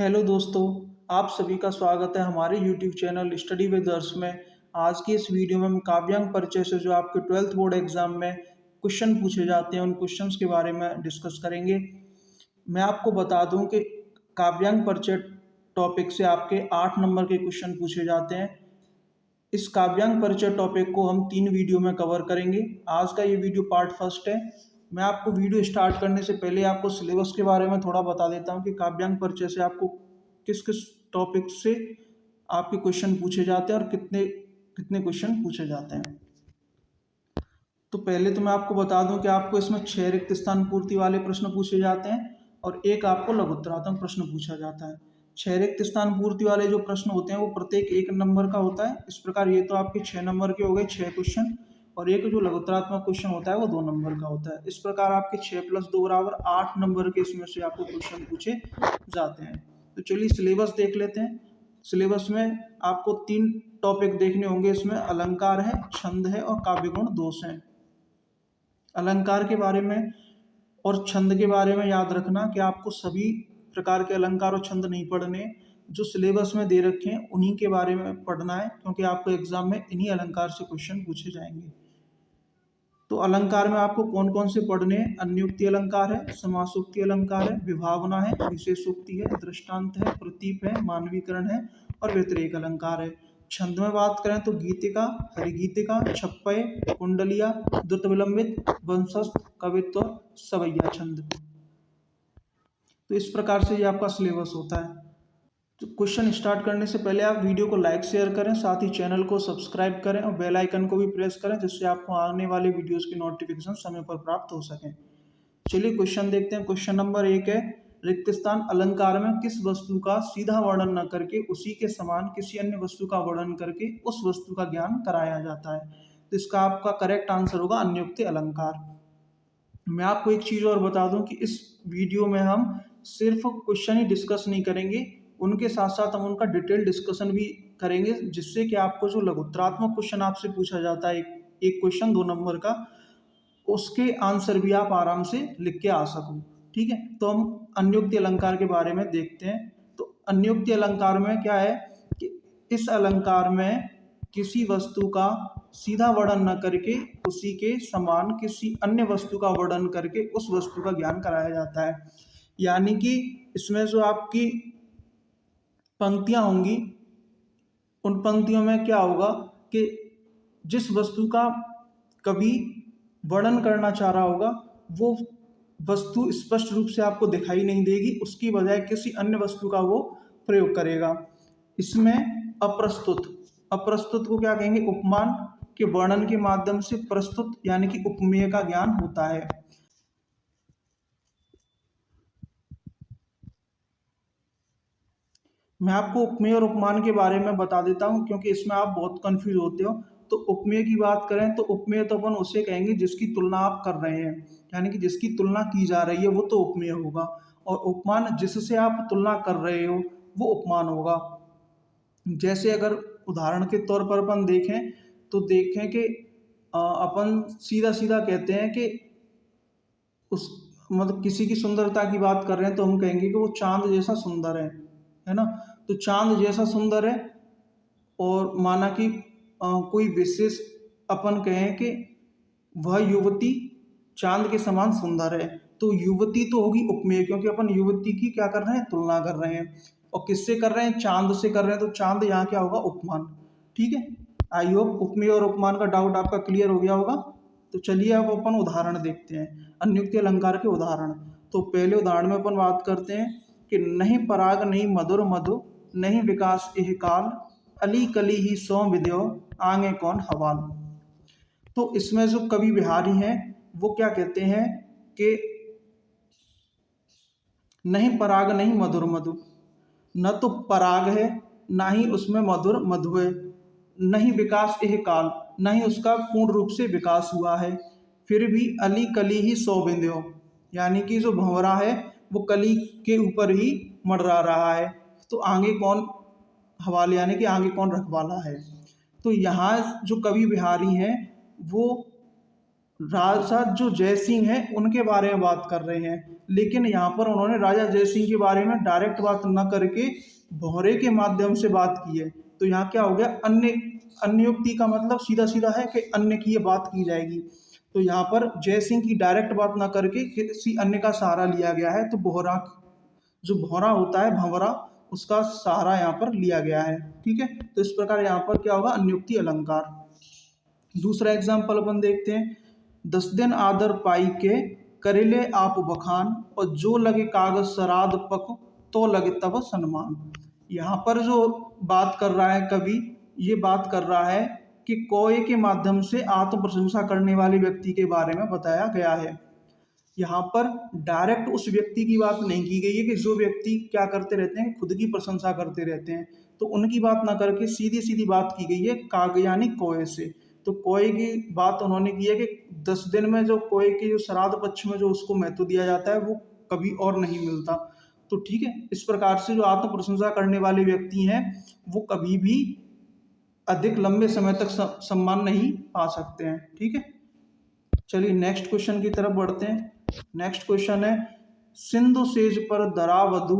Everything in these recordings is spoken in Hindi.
हेलो दोस्तों, आप सभी का स्वागत है हमारे यूट्यूब चैनल स्टडी विद अर्श में। आज की इस वीडियो में हम काव्यांग परिचय से जो आपके 12th बोर्ड एग्जाम में क्वेश्चन पूछे जाते हैं उन क्वेश्चंस के बारे में डिस्कस करेंगे। मैं आपको बता दूं कि काव्यांग परिचय टॉपिक से आपके 8 नंबर के क्वेश्चन पूछे जाते हैं। इस काव्यांग परिचय टॉपिक को हम 3 वीडियो में कवर करेंगे। आज का ये वीडियो पार्ट फर्स्ट है। मैं आपको वीडियो स्टार्ट करने से पहले आपको सिलेबस के बारे में थोड़ा बता देता हूँ कि काव्यांग परिचय से आपको किस किस टॉपिक से आपके क्वेश्चन पूछे जाते हैं और कितने कितने क्वेश्चन पूछे जाते हैं। तो पहले तो मैं आपको बता दूं कि आपको इसमें 6 रिक्त स्थान पूर्ति वाले प्रश्न पूछे जाते हैं और एक आपको लघुत्तरात्मक प्रश्न पूछा जाता है। 6 रिक्त स्थान पूर्ति वाले जो प्रश्न होते हैं वो प्रत्येक 1 नंबर का होता है। इस प्रकार ये तो आपके 6 नंबर के हो गए 6 क्वेश्चन, और एक जो लघुत्तरात्मक क्वेश्चन होता है वो 2 नंबर का होता है। इस प्रकार आपके 6 + 2 = 8 नंबर के इसमें से आपको क्वेश्चन पूछे जाते हैं। तो चलिए सिलेबस देख लेते हैं। सिलेबस में आपको 3 टॉपिक देखने होंगे। इसमें अलंकार है, छंद है और काव्य गुण दोष है। अलंकार के बारे में और छंद के बारे में याद रखना कि आपको सभी प्रकार के अलंकार और छंद नहीं पढ़ने, जो सिलेबस में दे रखे हैं उन्हीं के बारे में पढ़ना है, क्योंकि आपको एग्जाम में इन्हीं अलंकार से क्वेश्चन पूछे जाएंगे। तो अलंकार में आपको कौन कौन से पढ़ने हैं? अन्योक्ति अलंकार है, समासोक्ति अलंकार है, विभावना है, विशेषोक्ति है, दृष्टांत है, प्रतीप है, मानवीकरण है और व्यतिरेक अलंकार है। छंद में बात करें तो गीतिका, हरिगीतिका, छप्पय, कुंडलिया, द्रुत विलंबित, वंशस्थ, कवित्व, सवैया छंद। तो इस प्रकार से ये आपका सिलेबस होता है। तो क्वेश्चन स्टार्ट करने से पहले आप वीडियो को लाइक शेयर करें, साथ ही चैनल को सब्सक्राइब करें और बेल आइकन को भी प्रेस करें, जिससे आपको आने वाले वीडियोस की नोटिफिकेशन समय पर प्राप्त हो सकें। चलिए क्वेश्चन देखते हैं। क्वेश्चन नंबर 1 है, रिक्त स्थान अलंकार में किस वस्तु का सीधा वर्णन न करके उसी के समान किसी अन्य वस्तु का वर्णन करके उस वस्तु का ज्ञान कराया जाता है? तो इसका आपका करेक्ट आंसर होगा अन्योक्ति अलंकार। मैं आपको एक चीज़ और बता दूं कि इस वीडियो में हम सिर्फ क्वेश्चन ही डिस्कस नहीं करेंगे, उनके साथ साथ हम उनका डिटेल डिस्कशन भी करेंगे, जिससे कि आपको जो लघुत्तरात्मक क्वेश्चन आपसे पूछा जाता है एक क्वेश्चन 2 नंबर का, उसके आंसर भी आप आराम से लिख के आ सको। ठीक है, तो हम अन्योक्ति अलंकार के बारे में देखते हैं। तो अन्योक्ति अलंकार में क्या है कि इस अलंकार में किसी वस्तु का सीधा वर्णन न करके उसी के समान किसी अन्य वस्तु का वर्णन करके उस वस्तु का ज्ञान कराया जाता है। यानी कि इसमें जो आपकी पंक्तियां होंगी, उन पंक्तियों में क्या होगा कि जिस वस्तु का कवि वर्णन करना चाह रहा होगा वो वस्तु स्पष्ट रूप से आपको दिखाई नहीं देगी, उसकी बजाय किसी अन्य वस्तु का वो प्रयोग करेगा। इसमें अप्रस्तुत को क्या कहेंगे? उपमान के वर्णन के माध्यम से प्रस्तुत यानी कि उपमेय का ज्ञान होता है। मैं आपको उपमेय और उपमान के बारे में बता देता हूं, क्योंकि इसमें आप बहुत कंफ्यूज होते हो। तो उपमेय की बात करें तो उपमेय तो अपन उसे कहेंगे जिसकी तुलना आप कर रहे हैं, यानी कि जिसकी तुलना की जा रही है वो तो उपमेय होगा, और उपमान जिससे आप तुलना कर रहे हो वो उपमान होगा। जैसे अगर उदाहरण के तौर पर अपन देखें तो देखें कि अपन सीधा सीधा कहते हैं कि उस मतलब किसी की सुंदरता की बात कर रहे हैं तो हम कहेंगे कि वो चांद जैसा सुंदर है ना। तो चांद जैसा सुंदर है, और माना कि कोई विशेष अपन कहें कि वह युवती चांद के समान सुंदर है, तो युवती तो होगी उपमेय, क्योंकि अपन युवती की क्या कर रहे हैं? तुलना कर रहे हैं। और किससे कर रहे हैं? चांद से कर रहे हैं, तो चांद यहाँ क्या होगा? उपमान। ठीक है, आई होप उपमेय और उपमान का डाउट आपका क्लियर हो गया होगा। तो चलिए अब अपन उदाहरण देखते हैं, अन्युक्ति अलंकार के उदाहरण। तो पहले उदाहरण में अपन बात करते हैं कि नहीं पराग नहीं मधुर मधु नहीं विकास एह काल अली कली ही सौ विद्यो आगे कौन हवाल। तो इसमें जो कवि बिहारी हैं वो क्या कहते हैं कि नहीं पराग नहीं मधुर मधु, न तो पराग है ना ही उसमें मधुर मधु है, नहीं विकास एह काल, न ही उसका पूर्ण रूप से विकास हुआ है, फिर भी अली कली ही सौ बिंदो, यानी कि जो भंवरा है वो कली के ऊपर ही मंडरा रहा है, तो आगे कौन हवाले यानी कि आगे कौन रखवाला है। तो यहाँ जो कवि बिहारी हैं वो राजा जो जय सिंह है उनके बारे में बात कर रहे हैं, लेकिन यहाँ पर उन्होंने राजा जय सिंह के बारे में डायरेक्ट बात न करके भौरे के माध्यम से बात की है। तो यहाँ क्या हो गया, अन्य। अन्य युक्ति का मतलब सीधा सीधा है कि अन्य की ये बात की जाएगी। तो यहाँ पर जय सिंह की डायरेक्ट बात ना करके किसी अन्य का सहारा लिया गया है। तो बोहरा, जो भौरा होता है, भंवरा, उसका सहारा यहाँ पर लिया गया है। ठीक है, तो इस प्रकार यहाँ पर क्या होगा, अन्योक्ति अलंकार। दूसरा एग्जाम्पल अपन देखते हैं। 10 दिन आदर पाई के करेले आप बखान, और जो लगे कागज सराद पक तो लगे तब सम्मान। यहाँ पर जो बात कर रहा है कवि, ये बात कर रहा है कि कोय के माध्यम से आत्म प्रशंसा करने वाले व्यक्ति के बारे में बताया गया है। यहाँ पर डायरेक्ट उस व्यक्ति की बात नहीं की गई है कि जो व्यक्ति क्या करते रहते हैं, खुद की प्रशंसा करते रहते हैं, तो उनकी बात ना करके सीधी सीधी बात की गई है काग यानी कोय से। तो कोय की बात उन्होंने की है कि 10 दिन में जो कोय के जो श्राद्ध पक्ष में जो उसको महत्व दिया जाता है वो कभी और नहीं मिलता। तो ठीक है, इस प्रकार से जो आत्म प्रशंसा करने वाले व्यक्ति हैं वो कभी भी अधिक लंबे समय तक सम्मान नहीं पा सकते हैं। ठीक है, चलिए नेक्स्ट क्वेश्चन की तरफ बढ़ते हैं। नेक्स्ट क्वेश्चन है, सिंधु सेज पर धरा वधु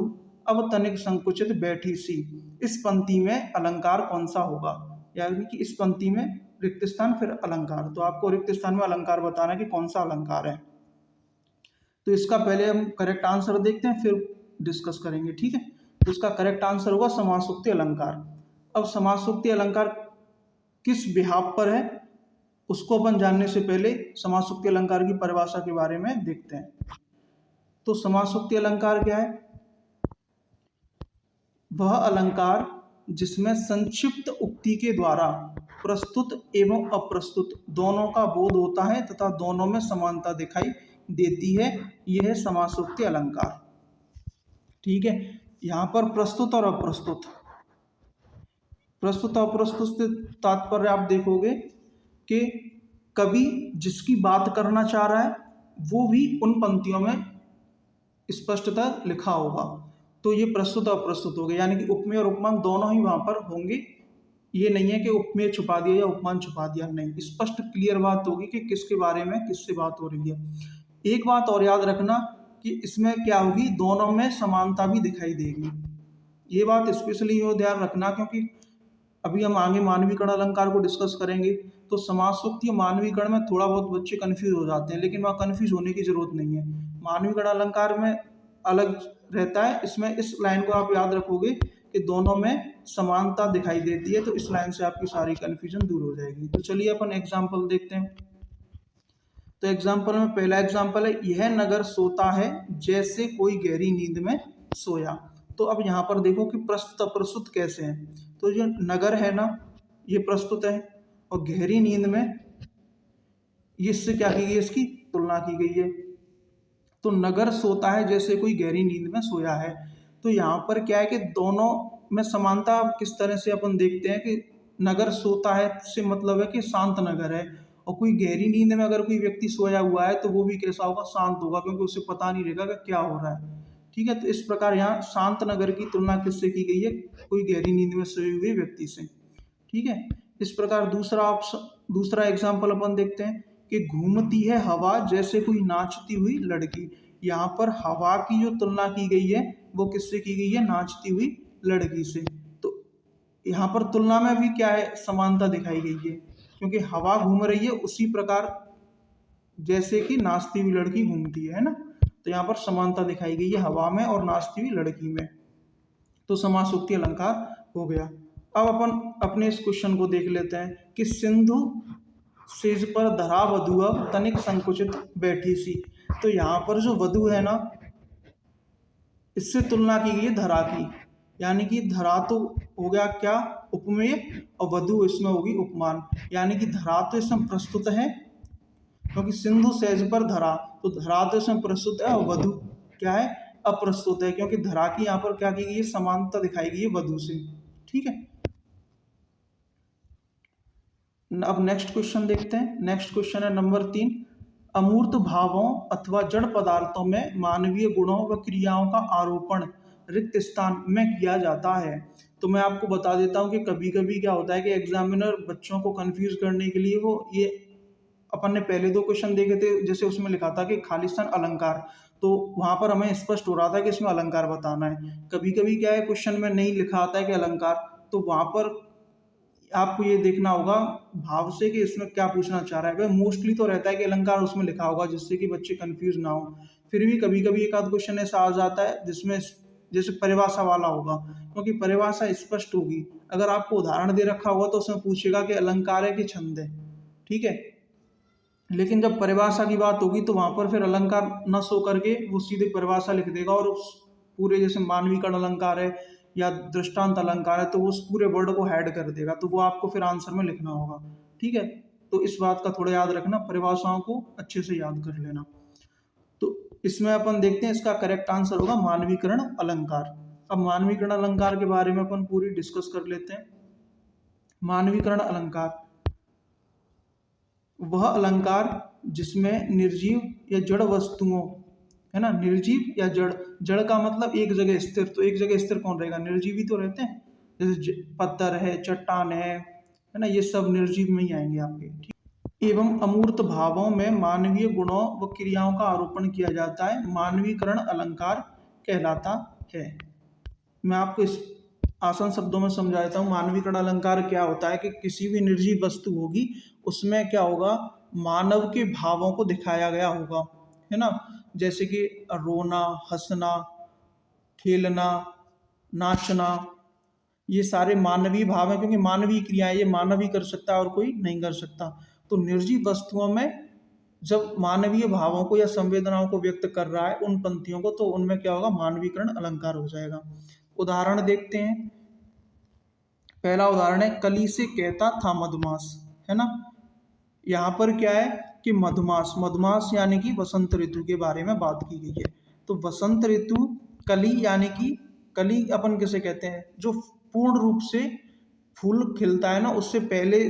अब तनिक संकुचित बैठी सी। इस पंक्ति में अलंकार कौन सा होगा, यानी कि इस पंक्ति में रिक्त स्थान फिर अलंकार। तो आपको रिक्त स्थान में अलंकार बताना है कि कौन सा अलंकार है। तो इसका पहले हम करेक्ट आंसर देखते हैं, फिर डिस्कस करेंगे। ठीक है, तो इसका करेक्ट आंसर होगा समासोक्ति अलंकार। अब समासोक्ति अलंकार किस बिहाफ पर है उसको अपन जानने से पहले समासोक्ति अलंकार की परिभाषा के बारे में देखते हैं। तो समासोक्ति अलंकार क्या है, वह अलंकार जिसमें संक्षिप्त उक्ति के द्वारा प्रस्तुत एवं अप्रस्तुत दोनों का बोध होता है तथा दोनों में समानता दिखाई देती है, यह है समासोक्ति अलंकार। ठीक है, यहाँ पर प्रस्तुत और अप्रस्तुत, प्रस्तुत अप्रस्तुत से तात्पर्य आप देखोगे कि कवि जिसकी बात करना चाह रहा है वो भी उन पंक्तियों में स्पष्टतः लिखा होगा। तो ये प्रस्तुत और अप्रस्तुत हो गए, यानी कि उपमेय और उपमान दोनों ही वहाँ पर होंगे। ये नहीं है कि उपमेय छुपा दिया या उपमान छुपा दिया, नहीं, स्पष्ट क्लियर बात होगी कि किसके बारे में किससे बात हो रही है। एक बात और याद रखना कि इसमें क्या होगी, दोनों में समानता भी दिखाई देगी। ये बात स्पेशली यो ध्यान रखना, क्योंकि अभी हम आगे मानवीकरण अलंकार को डिस्कस करेंगे। तो समासोक्ति और मानवीकरण में थोड़ा बहुत बच्चे कंफ्यूज हो जाते हैं, लेकिन वहाँ कंफ्यूज होने की जरूरत नहीं है। मानवीकरण अलंकार में अलग रहता है, इसमें इस लाइन को आप याद रखोगे कि दोनों में समानता दिखाई देती है, तो इस लाइन से आपकी सारी कंफ्यूजन दूर हो जाएगी। तो चलिए अपन एग्जाम्पल देखते हैं। तो एग्जाम्पल में पहला एग्जाम्पल है, यह नगर सोता है जैसे कोई गहरी नींद में सोया। तो अब यहाँ पर देखो कि प्रस्तुत अप्रस्तुत कैसे हैं। तो जो नगर है ना, ये प्रस्तुत है, और गहरी नींद में इससे क्या की गई, इसकी तुलना की गई है। तो नगर सोता है जैसे कोई गहरी नींद में सोया है। तो यहाँ पर क्या है कि दोनों में समानता किस तरह से अपन देखते हैं कि नगर सोता है से मतलब है कि शांत नगर है, और कोई गहरी नींद में अगर कोई व्यक्ति सोया हुआ है तो वो भी कैसा होगा, शांत होगा, क्योंकि उसे पता नहीं रहेगा कि क्या हो रहा है। ठीक है, तो इस प्रकार यहाँ शांत नगर की तुलना किससे की गई है, कोई गहरी नींद में सोए हुए व्यक्ति से। ठीक है, इस प्रकार दूसरा एग्जाम्पल अपन देखते हैं कि घूमती है हवा जैसे कोई नाचती हुई लड़की। यहाँ पर हवा की जो तुलना की गई है वो किससे की गई है, नाचती हुई लड़की से। तो यहाँ पर तुलना में भी क्या है, समानता दिखाई गई है, क्योंकि हवा घूम रही है उसी प्रकार जैसे कि नाचती हुई लड़की घूमती है ना। तो यहाँ पर समानता दिखाई गई है हवा में और नाचती हुई लड़की में। तो समासोक्ति अलंकार हो गया। अब अपन अपने इस क्वेश्चन को देख लेते हैं कि सिंधु सेज पर धरा वधु अब तनिक संकुचित बैठी सी। तो यहाँ पर जो वधु है ना, इससे तुलना की गई है धरा की, यानी कि धरा तो हो गया क्या, उपमेय, और वधु इसमें होगी उपमान। यानी कि धरा तो इसमें प्रस्तुत है, क्योंकि सिंधु सेज पर धरा, तो धरा तो इसमें प्रस्तुत है, और वधु क्या है, अप्रस्तुत है, क्योंकि धरा की यहाँ पर क्या की गई है, समानता दिखाई गई है वधु से। ठीक है, अब नेक्स्ट क्वेश्चन देखते हैं। नेक्स्ट क्वेश्चन है नंबर 3, अमूर्त भावों अथवा जड़ पदार्थों में मानवीय गुणों व क्रियाओं का आरोपण रिक्त स्थान में किया जाता है। तो मैं आपको बता देता हूँ कि कभी कभी क्या होता है कि एग्जामिनर बच्चों को कंफ्यूज करने के लिए वो ये अपन ने पहले 2 क्वेश्चन देखे थे, जैसे उसमें लिखा था कि खालिस्तान अलंकार, तो वहाँ पर हमें स्पष्ट हो रहा था कि इसमें अलंकार बताना है। कभी-कभी क्या है, क्वेश्चन में नहीं लिखा आता है कि अलंकार, तो वहाँ पर आपको ये देखना होगा भाव से कि इसमें क्या पूछना चाह रहा है। वह मोस्टली तो रहता है कि अलंकार उसमें लिखा होगा, जिससे कि बच्चे कंफ्यूज ना हो। फिर भी कभी-कभी एक आध क्वेश्चन ऐसा आ जाता है जिसमें जैसे परिभाषा वाला होगा, क्योंकि परिभाषा स्पष्ट होगी। अगर आपको उदाहरण दे रखा होगा तो उसमें पूछेगा कि अलंकार है कि छंद है, ठीक है। लेकिन जब परिभाषा की बात होगी तो वहां पर फिर अलंकार न शो करके वो सीधे परिभाषा लिख देगा, और उस पूरे जैसे मानवीकरण अलंकार है या दृष्टांत अलंकार है, तो उस पूरे वर्ड को हाइड कर देगा, तो वो आपको फिर आंसर में लिखना होगा, ठीक है। तो इस बात का थोड़ा याद रखना, परिभाषाओं को अच्छे से याद कर लेना। तो इसमें अपन देखते हैं, इसका करेक्ट आंसर होगा मानवीकरण अलंकार। अब मानवीकरण अलंकार के बारे में अपन पूरी डिस्कस कर लेते हैं। मानवीकरण अलंकार वह अलंकार जिसमें निर्जीव या जड़ वस्तुओं, है ना, निर्जीव या जड़, जड़ का मतलब एक जगह स्थिर, तो एक जगह स्थिर कौन रहेगा, निर्जीव ही तो रहते हैं, जैसे पत्थर है, चट्टान है ना, ये सब निर्जीव में ही आएंगे आपके, ठीक। एवं अमूर्त भावों में मानवीय गुणों व क्रियाओं का आरोपण किया जाता है, मानवीकरण अलंकार कहलाता है। मैं आपको इस आसान शब्दों में समझा देता हूँ। मानवीकरण अलंकार क्या होता है कि किसी भी निर्जीव वस्तु होगी, उसमें क्या होगा, मानव के भावों को दिखाया गया होगा, है ना, जैसे कि रोना, हंसना, खेलना, नाचना, ये सारे मानवीय भाव हैं, क्योंकि मानवीय क्रियाएं ये मानव ही कर सकता है और कोई नहीं कर सकता। तो निर्जीव वस्तुओं में जब मानवीय भावों को या संवेदनाओं को व्यक्त कर रहा है उन पंक्तियों को, तो उनमें क्या होगा, मानवीकरण अलंकार हो जाएगा। उदाहरण देखते हैं। पहला उदाहरण है, कली से कहता था मधुमास, है ना। यहाँ पर क्या है कि मधुमास, मधुमास यानी कि वसंत ऋतु के बारे में बात की गई है। तो वसंत ऋतु, कली यानी कि, कली अपन किसे कहते हैं, जो पूर्ण रूप से फूल खिलता है ना, उससे पहले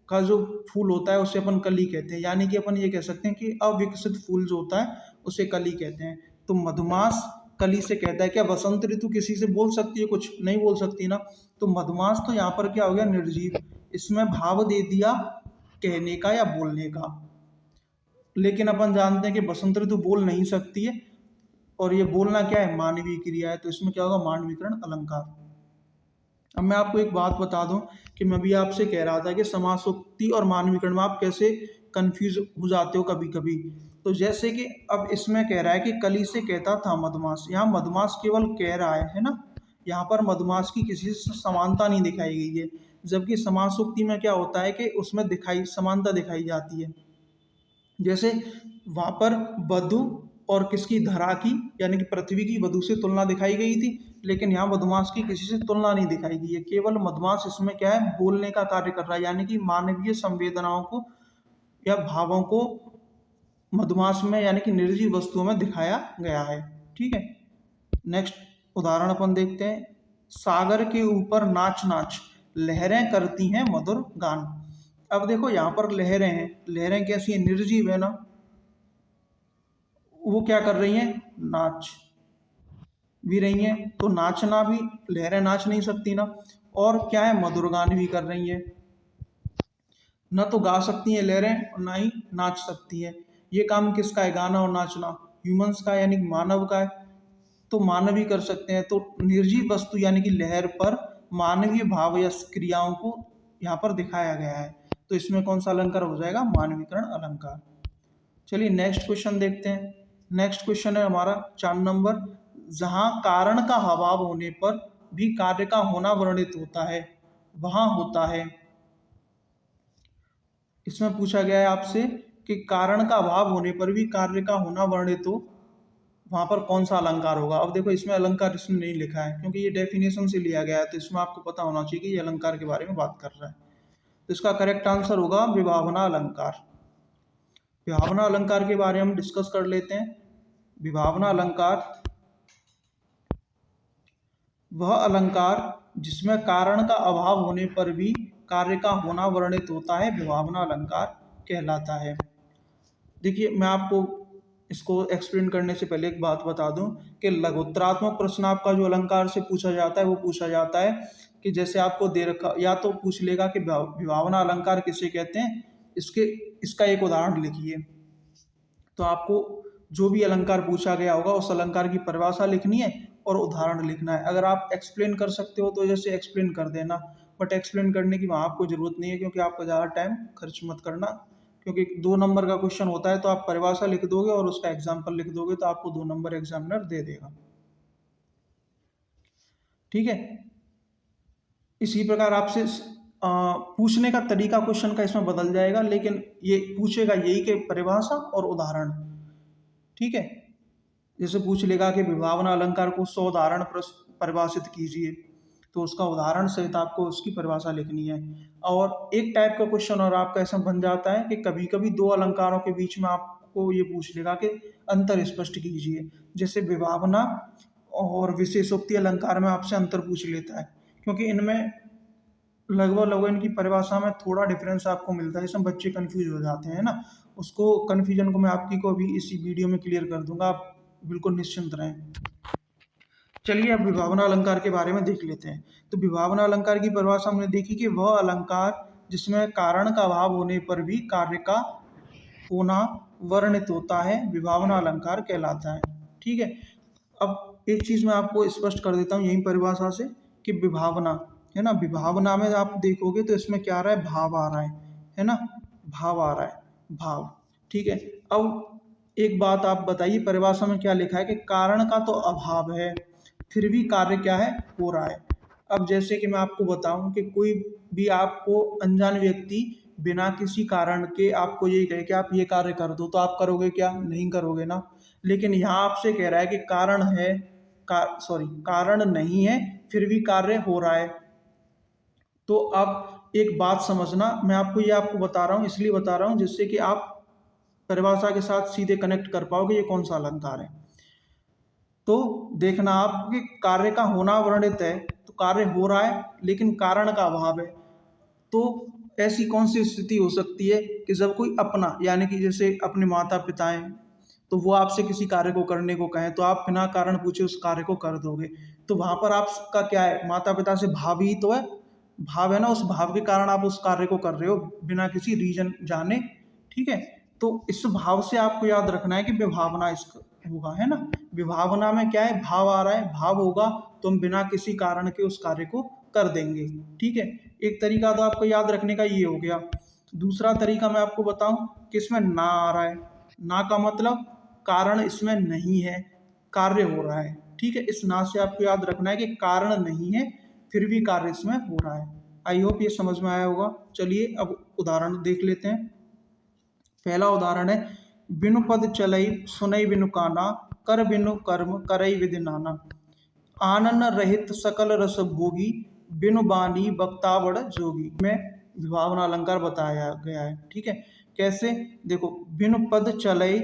का जो फूल होता है उसे अपन कली कहते हैं, यानी कि अपन ये कह सकते हैं कि अविकसित फूल जो होता है उसे कली कहते हैं। तो मधुमास कली से कहता है। क्या वसंत ऋतु किसी से बोल सकती है, कुछ नहीं बोल सकती ना। तो मधुमास तो यहाँ पर क्या हो गया, निर्जीव, इसमें भाव दे दिया कहने का या बोलने का। लेकिन अपन जानते हैं कि बसंत ऋतु बोल नहीं सकती है, और ये बोलना क्या है, मानवीय क्रिया है, तो इसमें क्या होगा, मानवीकरण अलंकार। अब मैं आपको एक बात बता दूं कि मैं भी आपसे कह रहा था कि समासोक्ति और मानवीकरण में आप कैसे कंफ्यूज हो जाते हो कभी कभी। तो जैसे कि अब इसमें कह रहा है कि कली से कहता था मधुमास, यहाँ मधुमास केवल कह रहा है ना, यहाँ पर मधुमास की किसी से समानता नहीं दिखाई गई है। जबकि समासोक्ति में क्या होता है कि उसमें समानता दिखाई जाती है। जैसे वहाँ पर वधु और किसकी, धरा की, यानी कि पृथ्वी की वधु से तुलना दिखाई गई थी, लेकिन यहाँ मधुमास की किसी से तुलना नहीं दिखाई गई है। केवल मधुमास इसमें क्या है, बोलने का कार्य कर रहा है, यानी कि मानवीय संवेदनाओं को या भावों को मधुमास में यानी कि निर्जीव वस्तुओं में दिखाया गया है, ठीक है। नेक्स्ट उदाहरण अपन देखते हैं। सागर के ऊपर नाच नाच लहरें करती हैं मधुर गान। अब देखो यहाँ पर लहरें हैं, लहरें कैसी हैं, निर्जीव है ना, वो क्या कर रही हैं, नाच भी रही हैं, तो नाचना भी, लहरें नाच नहीं सकती ना। और क्या है, मधुर गान भी कर रही हैं, न तो गा सकती हैं लहरें और ना ही नाच सकती हैं। ये काम किसका है, गाना और नाचना, ह्यूमंस का यानी कि मानव का है, तो मानव ही कर सकते हैं। तो निर्जीव वस्तु यानी कि लहर पर मानवीय भाव या क्रियाओं को यहाँ पर दिखाया गया है, तो इसमें कौन सा अलंकार हो जाएगा, मानवीकरण अलंकार। चलिए नेक्स्ट क्वेश्चन देखते हैं। नेक्स्ट क्वेश्चन है हमारा 4 नंबर, जहाँ कारण का अभाव होने पर भी कार्य का होना वर्णित होता है, वहाँ होता है। इसमें पूछा गया है आपसे कि कारण का अभाव होने पर भी कार्य का होना वर्णित हो, वहाँ पर कौन सा अलंकार होगा। अब देखो इसमें अलंकार इसमें नहीं लिखा है, क्योंकि ये डेफिनेशन से लिया गया है, तो इसमें आपको पता होना चाहिए कि ये अलंकार के बारे में बात कर रहा है। तो इसका करेक्ट आंसर होगा विभावना अलंकार। विभावना अलंकार के बारे में हम डिस्कस कर लेते हैं। विभावना अलंकार वह अलंकार जिसमें कारण का अभाव होने पर भी कार्य का होना वर्णित होता है, विभावना अलंकार कहलाता है। देखिए मैं आपको इसको एक्सप्लेन करने से पहले एक बात बता दूं कि लघुत्तरात्मक प्रश्न आपका जो अलंकार से पूछा जाता है वो पूछा जाता है कि जैसे आपको दे रखा, या तो पूछ लेगा कि विभावना अलंकार किसे कहते हैं, इसके इसका एक उदाहरण लिखिए। तो आपको जो भी अलंकार पूछा गया होगा उस अलंकार की परिभाषा लिखनी है और उदाहरण लिखना है। अगर आप एक्सप्लेन कर सकते हो तो जैसे एक्सप्लेन कर देना, बट एक्सप्लेन करने की वहाँ आपको ज़रूरत नहीं है, क्योंकि आपका ज़्यादा टाइम खर्च मत करना। क्योंकि 2 नंबर का क्वेश्चन होता है तो आप परिभाषा लिख दोगे और उसका एग्जाम्पल लिख दोगे तो आपको 2 नंबर एग्जामिनर दे देगा। ठीक है। इसी प्रकार आपसे पूछने का तरीका क्वेश्चन का इसमें बदल जाएगा, लेकिन ये पूछेगा यही कि परिभाषा और उदाहरण। ठीक है। जैसे पूछ लेगा कि विभावना अलंकार को 100 उदाहरण परिभाषित कीजिए, तो उसका उदाहरण सहित आपको उसकी परिभाषा लिखनी है। और एक टाइप का क्वेश्चन और आपका ऐसा बन जाता है कि कभी कभी 2 अलंकारों के बीच में आपको ये पूछ लेगा कि अंतर स्पष्ट कीजिए। जैसे विभावना और विशेषोक्ति अलंकार में आपसे अंतर पूछ लेता है, क्योंकि इनमें लगभग इनकी परिभाषा में थोड़ा डिफरेंस आपको मिलता है। इसमें बच्चे कंफ्यूज हो जाते हैं ना, उसको कन्फ्यूजन को मैं आपकी को अभी इसी वीडियो में क्लियर कर दूंगा, आप बिल्कुल निश्चिंत रहें। चलिए अब विभावना अलंकार के बारे में देख लेते हैं। तो विभावना अलंकार की परिभाषा हमने देखी कि वह अलंकार जिसमें कारण का अभाव होने पर भी कार्य का होना वर्णित होता है, विभावना अलंकार कहलाता है। ठीक है। अब एक चीज मैं आपको स्पष्ट कर देता हूँ यही परिभाषा से कि विभावना है ना, विभावना में आप देखोगे तो इसमें क्या आ रहा है, भाव आ रहा है ना, भाव आ रहा है, भाव। ठीक है। अब एक बात आप बताइए, परिभाषा में क्या लिखा है कि कारण का तो अभाव है फिर भी कार्य क्या है, हो रहा है। अब जैसे कि मैं आपको बताऊं कि कोई भी आपको अनजान व्यक्ति बिना किसी कारण के आपको ये कहे कि आप ये कार्य कर दो, तो आप करोगे क्या, नहीं करोगे ना। लेकिन यहाँ आपसे कह रहा है कि कारण है, कारण नहीं है फिर भी कार्य हो रहा है। तो अब एक बात समझना, मैं आपको बता रहा हूँ, इसलिए बता रहा हूँ जिससे कि आप परिभाषा के साथ सीधे कनेक्ट कर पाओगे ये कौन सा अलंकार है। तो देखना आप कि कार्य का होना वर्णित है, तो कार्य हो रहा है लेकिन कारण का अभाव है। तो ऐसी कौन सी स्थिति हो सकती है कि जब कोई अपना, यानी कि जैसे अपने माता पिता हैं, तो वो आपसे किसी कार्य को करने को कहें तो आप बिना कारण पूछे उस कार्य को कर दोगे। तो वहां पर आपका क्या है, माता पिता से भाव ही तो है, भाव है ना, उस भाव के कारण आप उस कार्य को कर रहे हो बिना किसी रीजन जाने। ठीक है। तो इस भाव से आपको याद रखना है कि विभावना इसका होगा, है ना। विभावना में क्या है, भाव आ रहा है, भाव होगा तो हम बिना किसी कारण के उस कार्य को कर देंगे। ठीक है। एक तरीका तो आपको याद रखने का ये हो गया। दूसरा तरीका मैं आपको बताऊं कि इसमें ना आ रहा है, ना का मतलब कारण इसमें नहीं है, कार्य हो रहा है। ठीक है। इस ना से आपको याद रखना है कि कारण नहीं है फिर भी कार्य इसमें हो रहा है। आई होप ये समझ में आया होगा। चलिए अब उदाहरण देख लेते हैं। पहला उदाहरण है, बिनु पद चलई सुनई बिनु काना, कर बिनु कर्म करई विधि नाना, आनन रहित सकल रस भोगी, बिनु बानी बक्तावड़ जोगी में विभावना अलंकार बताया गया है। ठीक है। कैसे, देखो, बिनु पद चलई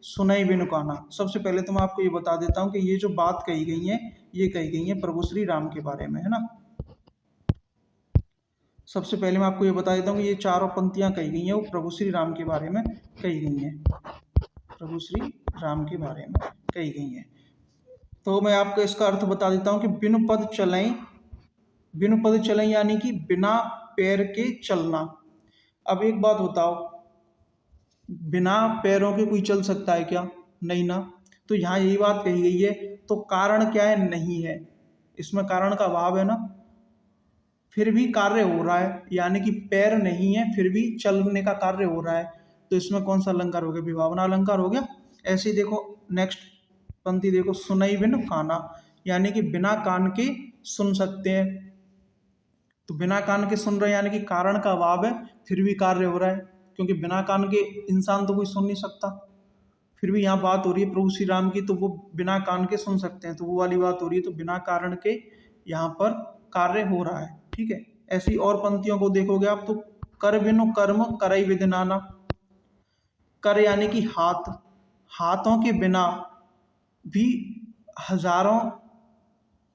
सुनई बिनु काना। सबसे पहले तो मैं आपको ये बता देता हूँ कि ये जो बात कही गई है ये कही गई है प्रभु श्री राम के बारे में, है ना। सबसे पहले मैं आपको ये बता देता हूँ कि ये चारों पंक्तियां कही गई हैं वो प्रभु श्री राम के बारे में कही गई हैं, प्रभु श्री राम के बारे में कही गई हैं। तो मैं आपको इसका अर्थ बता देता हूँ कि बिनु पद चलें, बिनु पद चलें यानी कि बिना पैर के चलना। अब एक बात बताओ, बिना पैरों के कोई चल सकता है क्या, नहीं ना। तो यहाँ यही बात कही गई है, तो कारण क्या है, नहीं है, इसमें कारण का अभाव है ना, फिर भी कार्य हो रहा है, यानी कि पैर नहीं है फिर भी चलने का कार्य हो रहा है। तो इसमें कौन सा अलंकार हो गया, विभावना अलंकार हो गया। ऐसे ही देखो नेक्स्ट पंक्ति देखो, सुनई बिन काना, यानी कि बिना कान के सुन सकते हैं। तो बिना कान के सुन रहे हैं यानी कि कारण का अभाव है फिर भी कार्य हो रहा है, क्योंकि बिना कान के इंसान तो कोई सुन नहीं सकता। फिर भी यहाँ बात हो रही है प्रभु श्री राम की, तो वो बिना कान के सुन सकते हैं, तो वो वाली बात हो रही है। तो बिना कारण के यहाँ पर कार्य हो रहा है। ठीक है। ऐसी और पंक्तियों को देखोगे आप तो, कर बिनु कर्म करई विधि नाना, कर यानी कि हाथ, हाथों के बिना भी हजारों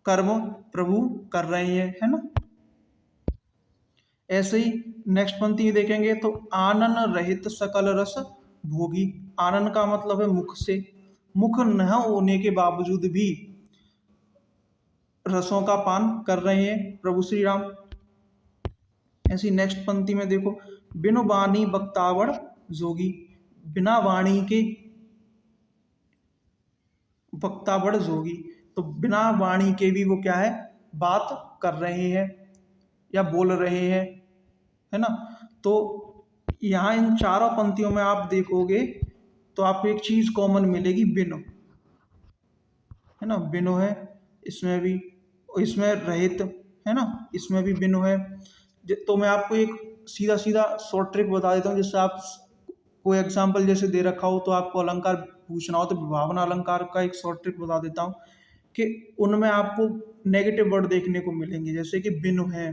कर्म प्रभु कर रहे हैं, है ना। ऐसे ही नेक्स्ट पंक्ति देखेंगे तो, आनन रहित सकल रस भोगी, आनन का मतलब है मुख से, मुख न होने के बावजूद भी रसों का पान कर रहे हैं प्रभु श्री राम। ऐसी नेक्स्ट पंक्ति में देखो, बिनु वाणी बक्तावड़ जोगी, बिना वाणी के वक्तावड़ जोगी, तो बिना वाणी के भी वो क्या है, बात कर रहे हैं या बोल रहे हैं, है ना। तो यहाँ इन चारों पंक्तियों में आप देखोगे तो आपको एक चीज कॉमन मिलेगी, बिनु, है ना, बिनु है इसमें भी, और इसमें रहित, है ना, इसमें भी बिनु है। तो मैं आपको एक सीधा सीधा शॉर्ट ट्रिक बता देता हूँ, जिससे आप कोई एग्जाम्पल जैसे दे रखा हो तो आपको अलंकार पूछना हो तो विभावना अलंकार का एक शॉर्ट ट्रिक बता देता हूँ कि उनमें आपको नेगेटिव वर्ड देखने को मिलेंगे, जैसे कि बिनु है,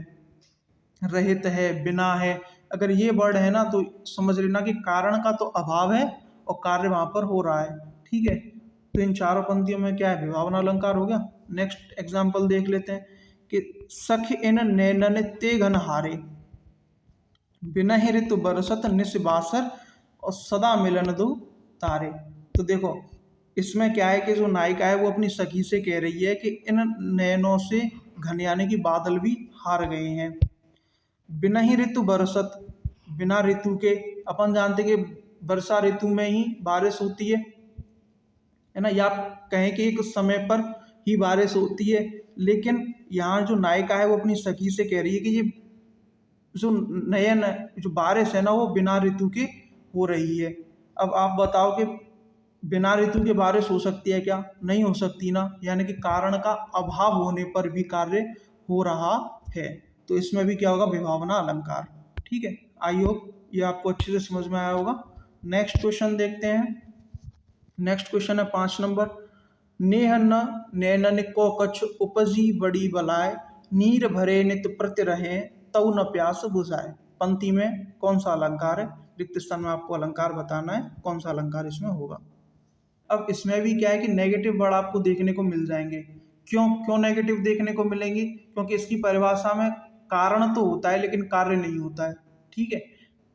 रहित है, बिना है। अगर ये वर्ड है ना तो समझ लेना कि कारण का तो अभाव है और कार्य वहां पर हो रहा है, ठीक है। तो इन चारों पंक्तियों में क्या है, विभावना अलंकार हो गया। नेक्स्ट एग्जाम्पल देख लेते हैं कि सख इन नैनन ते घन हारे, बिना ही ऋतु बरसत निस बासर और सदा मिलन दो तारे। तो देखो इसमें क्या है कि जो नायिका है वो अपनी सखी से कह रही है कि इन नैनों से घन यानी कि बादल भी हार गए हैं। बिना ही ऋतु बरसत, बिना ऋतु के, अपन जानते कि वर्षा ऋतु में ही बारिश होती है ना, या कहें कि एक समय पर ही बारिश होती है। लेकिन यहाँ जो नायिका है वो अपनी सखी से कह रही है कि ये जो नयन जो बारिश है ना वो बिना ऋतु के हो रही है। अब आप बताओ कि बिना ऋतु के बारिश हो सकती है क्या, नहीं हो सकती ना, यानी कि कारण का अभाव होने पर भी कार्य हो रहा है। तो इसमें भी क्या होगा, विभावना अलंकार, ठीक है। आई होप ये आपको अच्छे से समझ में आया होगा। नेक्स्ट क्वेश्चन देखते हैं। नेक्स्ट क्वेश्चन है 5 नंबर, नेह न नैनन को कछ उपजी बड़ी बलाय, नीर भरे नित प्रति रहे तऊ न प्यास बुझाए। पंक्ति में कौन सा अलंकार है, रिक्त स्थान में आपको अलंकार बताना है, कौन सा अलंकार इसमें होगा। अब इसमें भी क्या है कि नेगेटिव वर्ड आपको देखने को मिल जाएंगे। क्यों क्यों नेगेटिव देखने को मिलेंगे, क्योंकि इसकी परिभाषा में कारण तो होता है लेकिन कार्य नहीं होता है, ठीक है।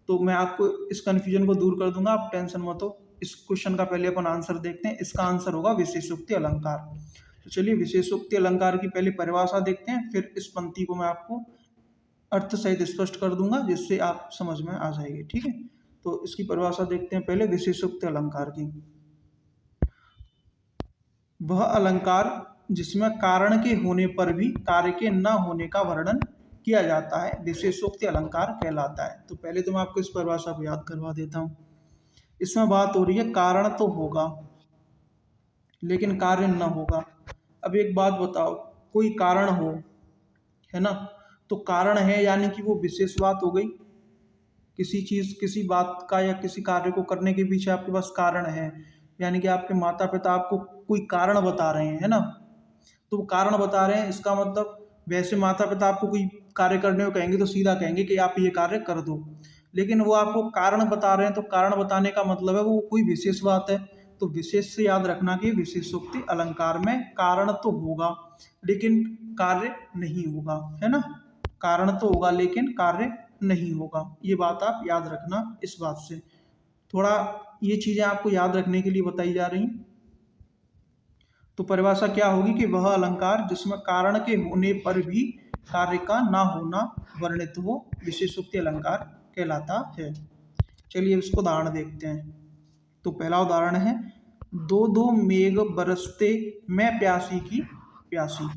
तो मैं आपको इस कंफ्यूजन को दूर कर दूंगा, आप टेंशन मत हो। इस क्वेश्चन का पहले अपन आंसर देखते हैं। इसका आंसर होगा विशेषोक्ति अलंकार। तो चलिए विशेषोक्ति अलंकार की पहले परिभाषा देखते हैं, फिर इस पंक्ति को मैं आपको अर्थ सहित स्पष्ट कर दूंगा जिससे आप समझ में आ जाएगी, ठीक है। तो इसकी परिभाषा देखते हैं पहले विशेषोक्ति अलंकार की। वह अलंकार जिसमें कारण के होने पर भी कार्य के न होने का वर्णन किया जाता है विशेषोक्ति अलंकार कहलाता है। तो पहले तो मैं आपको इस परिभाषा को याद करवा देता हूँ। इसमें बात हो रही है कारण तो होगा लेकिन कार्य न होगा। अब एक बात बताओ, कोई कारण हो, है ना, तो कारण है यानी कि वो विशेष बात हो गई। किसी चीज किसी बात का या किसी कार्य को करने के पीछे आपके पास कारण है, यानी कि आपके माता पिता आपको कोई कारण बता रहे हैं, है ना। तो वो कारण बता रहे हैं, इसका मतलब वैसे माता पिता आपको कोई कार्य करने को कहेंगे तो सीधा कहेंगे कि आप ये कार्य कर दो, लेकिन वो आपको कारण बता रहे हैं तो कारण बताने का मतलब है वो कोई विशेष बात है। तो विशेष से याद रखना कि विशेषोक्ति अलंकार में कारण तो होगा लेकिन कार्य नहीं होगा, है ना। कारण तो होगा लेकिन कार्य नहीं होगा, ये बात आप याद रखना। इस बात से थोड़ा ये चीजें आपको याद रखने के लिए बताई जा रही। तो परिभाषा क्या होगी कि वह अलंकार जिसमें कारण के होने पर भी कार्य का ना होना वर्णित हो विशेषोक्ति अलंकार कहलाता है। चलिए इसको उदाहरण देखते हैं। तो पहला उदाहरण है, दो दो मेघ बरसते मैं प्यासी की प्यासी।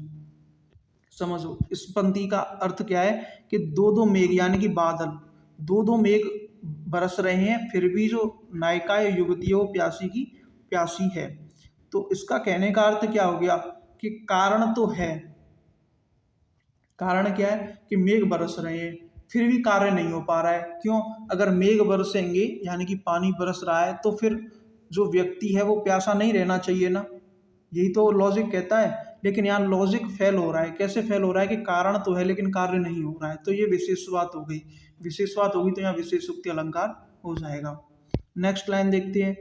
समझो इस पंक्ति का अर्थ क्या है कि दो दो मेघ यानी कि बादल, दो दो मेघ बरस रहे हैं फिर भी जो नायिका या युवती है वो प्यासी की प्यासी है। तो इसका कहने का अर्थ क्या हो गया कि कारण तो है, कारण क्या है कि मेघ बरस रहे हैं फिर भी कार्य नहीं हो पा रहा है। क्यों, अगर मेघ बरसेंगे यानी कि पानी बरस रहा है तो फिर जो व्यक्ति है वो प्यासा नहीं रहना चाहिए ना, यही तो लॉजिक कहता है। लेकिन यहाँ लॉजिक फेल हो रहा है। कैसे फेल हो रहा है कि कारण तो है लेकिन कार्य नहीं हो रहा है, तो ये विशेष बात हो गई। विशेष बात होगी तो यहाँ विशेषोक्ति अलंकार हो जाएगा। नेक्स्ट लाइन देखते हैं,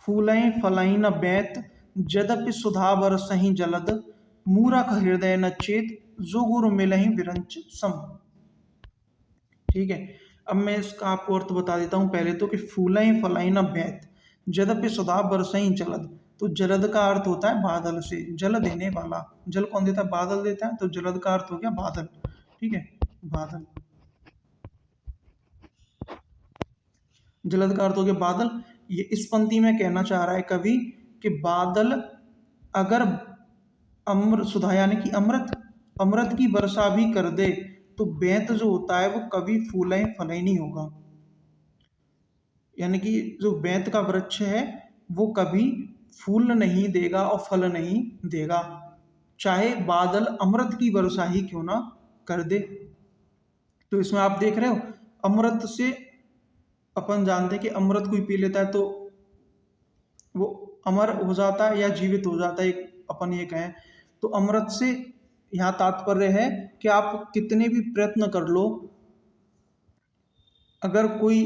फूलें फलई न बैत जदपि सुधा बरसहि जलद, मूरख हृदय न चेत जो गुरु मिलहि विरंच सम। ठीक है, अब मैं इसका आपको अर्थ बता देता हूँ पहले तो कि फूलें फलई न बैत जदपि सुधा बरसहि जलद। तो जलद का अर्थ होता है बादल से, जल देने वाला। जल कौन देता है, बादल देता है। तो जलद का अर्थ हो गया बादल, ठीक है, बादल। जलद का अर्थ हो गया बादल। ये इस पंक्ति में कहना चाह रहा है कवि कि बादल अगर अम्र सुधा यानी कि अमृत अमृत की वर्षा भी कर दे तो बेंत जो होता है वो कभी फूले फले नहीं होगा। यानी कि जो बेंत का वृक्ष है वो कभी फूल नहीं देगा और फल नहीं देगा, चाहे बादल अमृत की वर्षा ही क्यों ना कर दे। तो इसमें आप देख रहे हो अमृत से अपन जानते हैं कि अमृत कोई पी लेता है तो वो अमर हो जाता है या जीवित हो जाता है, एक अपन ये कहें। तो अमृत से यहाँ तात्पर्य है कि आप कितने भी प्रयत्न कर लो, अगर कोई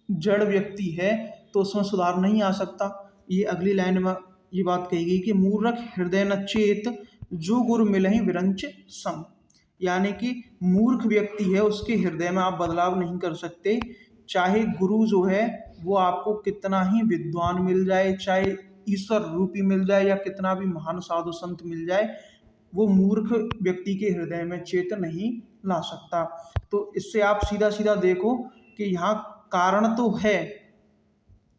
जड़ व्यक्ति है तो उसमें सुधार नहीं आ सकता। ये अगली लाइन में ये बात कही गई कि मूर्ख हृदय न चेत जो गुरु मिलहि विरंच सम। यानी कि मूर्ख व्यक्ति है उसके हृदय में आप बदलाव नहीं कर सकते, चाहे गुरु जो है वो आपको कितना ही विद्वान मिल जाए, चाहे ईश्वर रूपी मिल जाए या कितना भी महान साधु संत मिल जाए, वो मूर्ख व्यक्ति के हृदय में चेत नहीं ला सकता। तो इससे आप सीधा सीधा देखो कि यहाँ कारण तो है,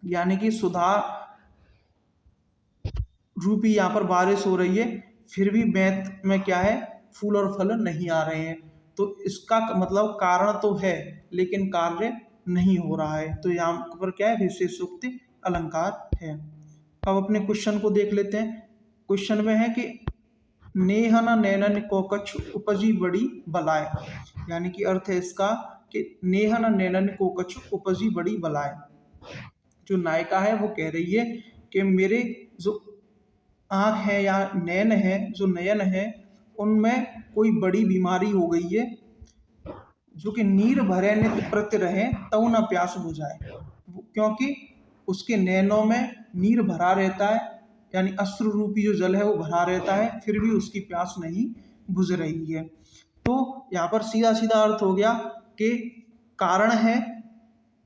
यानी कि सुधा रूपी यहाँ पर बारिश हो रही है, फिर भी बेंत में क्या है फूल और फल नहीं आ रहे हैं। तो इसका मतलब कारण तो है लेकिन कार्य नहीं हो रहा है। तो यहाँ पर क्या है विशेषोक्ति अलंकार है। अब अपने क्वेश्चन को देख लेते हैं। क्वेश्चन में है कि नेहन नैनन को कछ उपजी बड़ी बलाय। यानी कि अर्थ है इसका कि नेहन नैनन को कछ उपजी बड़ी बलाय। जो नायिका है वो कह रही है कि मेरे जो आँख है या नैन है, जो नयन है, उनमें कोई बड़ी बीमारी हो गई है, जो कि नीर भरे नित्य प्रत्य रहे तऊ न प्यास बुझाए। क्योंकि उसके नैनों में नीर भरा रहता है, यानी अश्रु रूपी जो जल है वो भरा रहता है, फिर भी उसकी प्यास नहीं बुझ रही है। तो यहाँ पर सीधा सीधा अर्थ हो गया कि कारण है,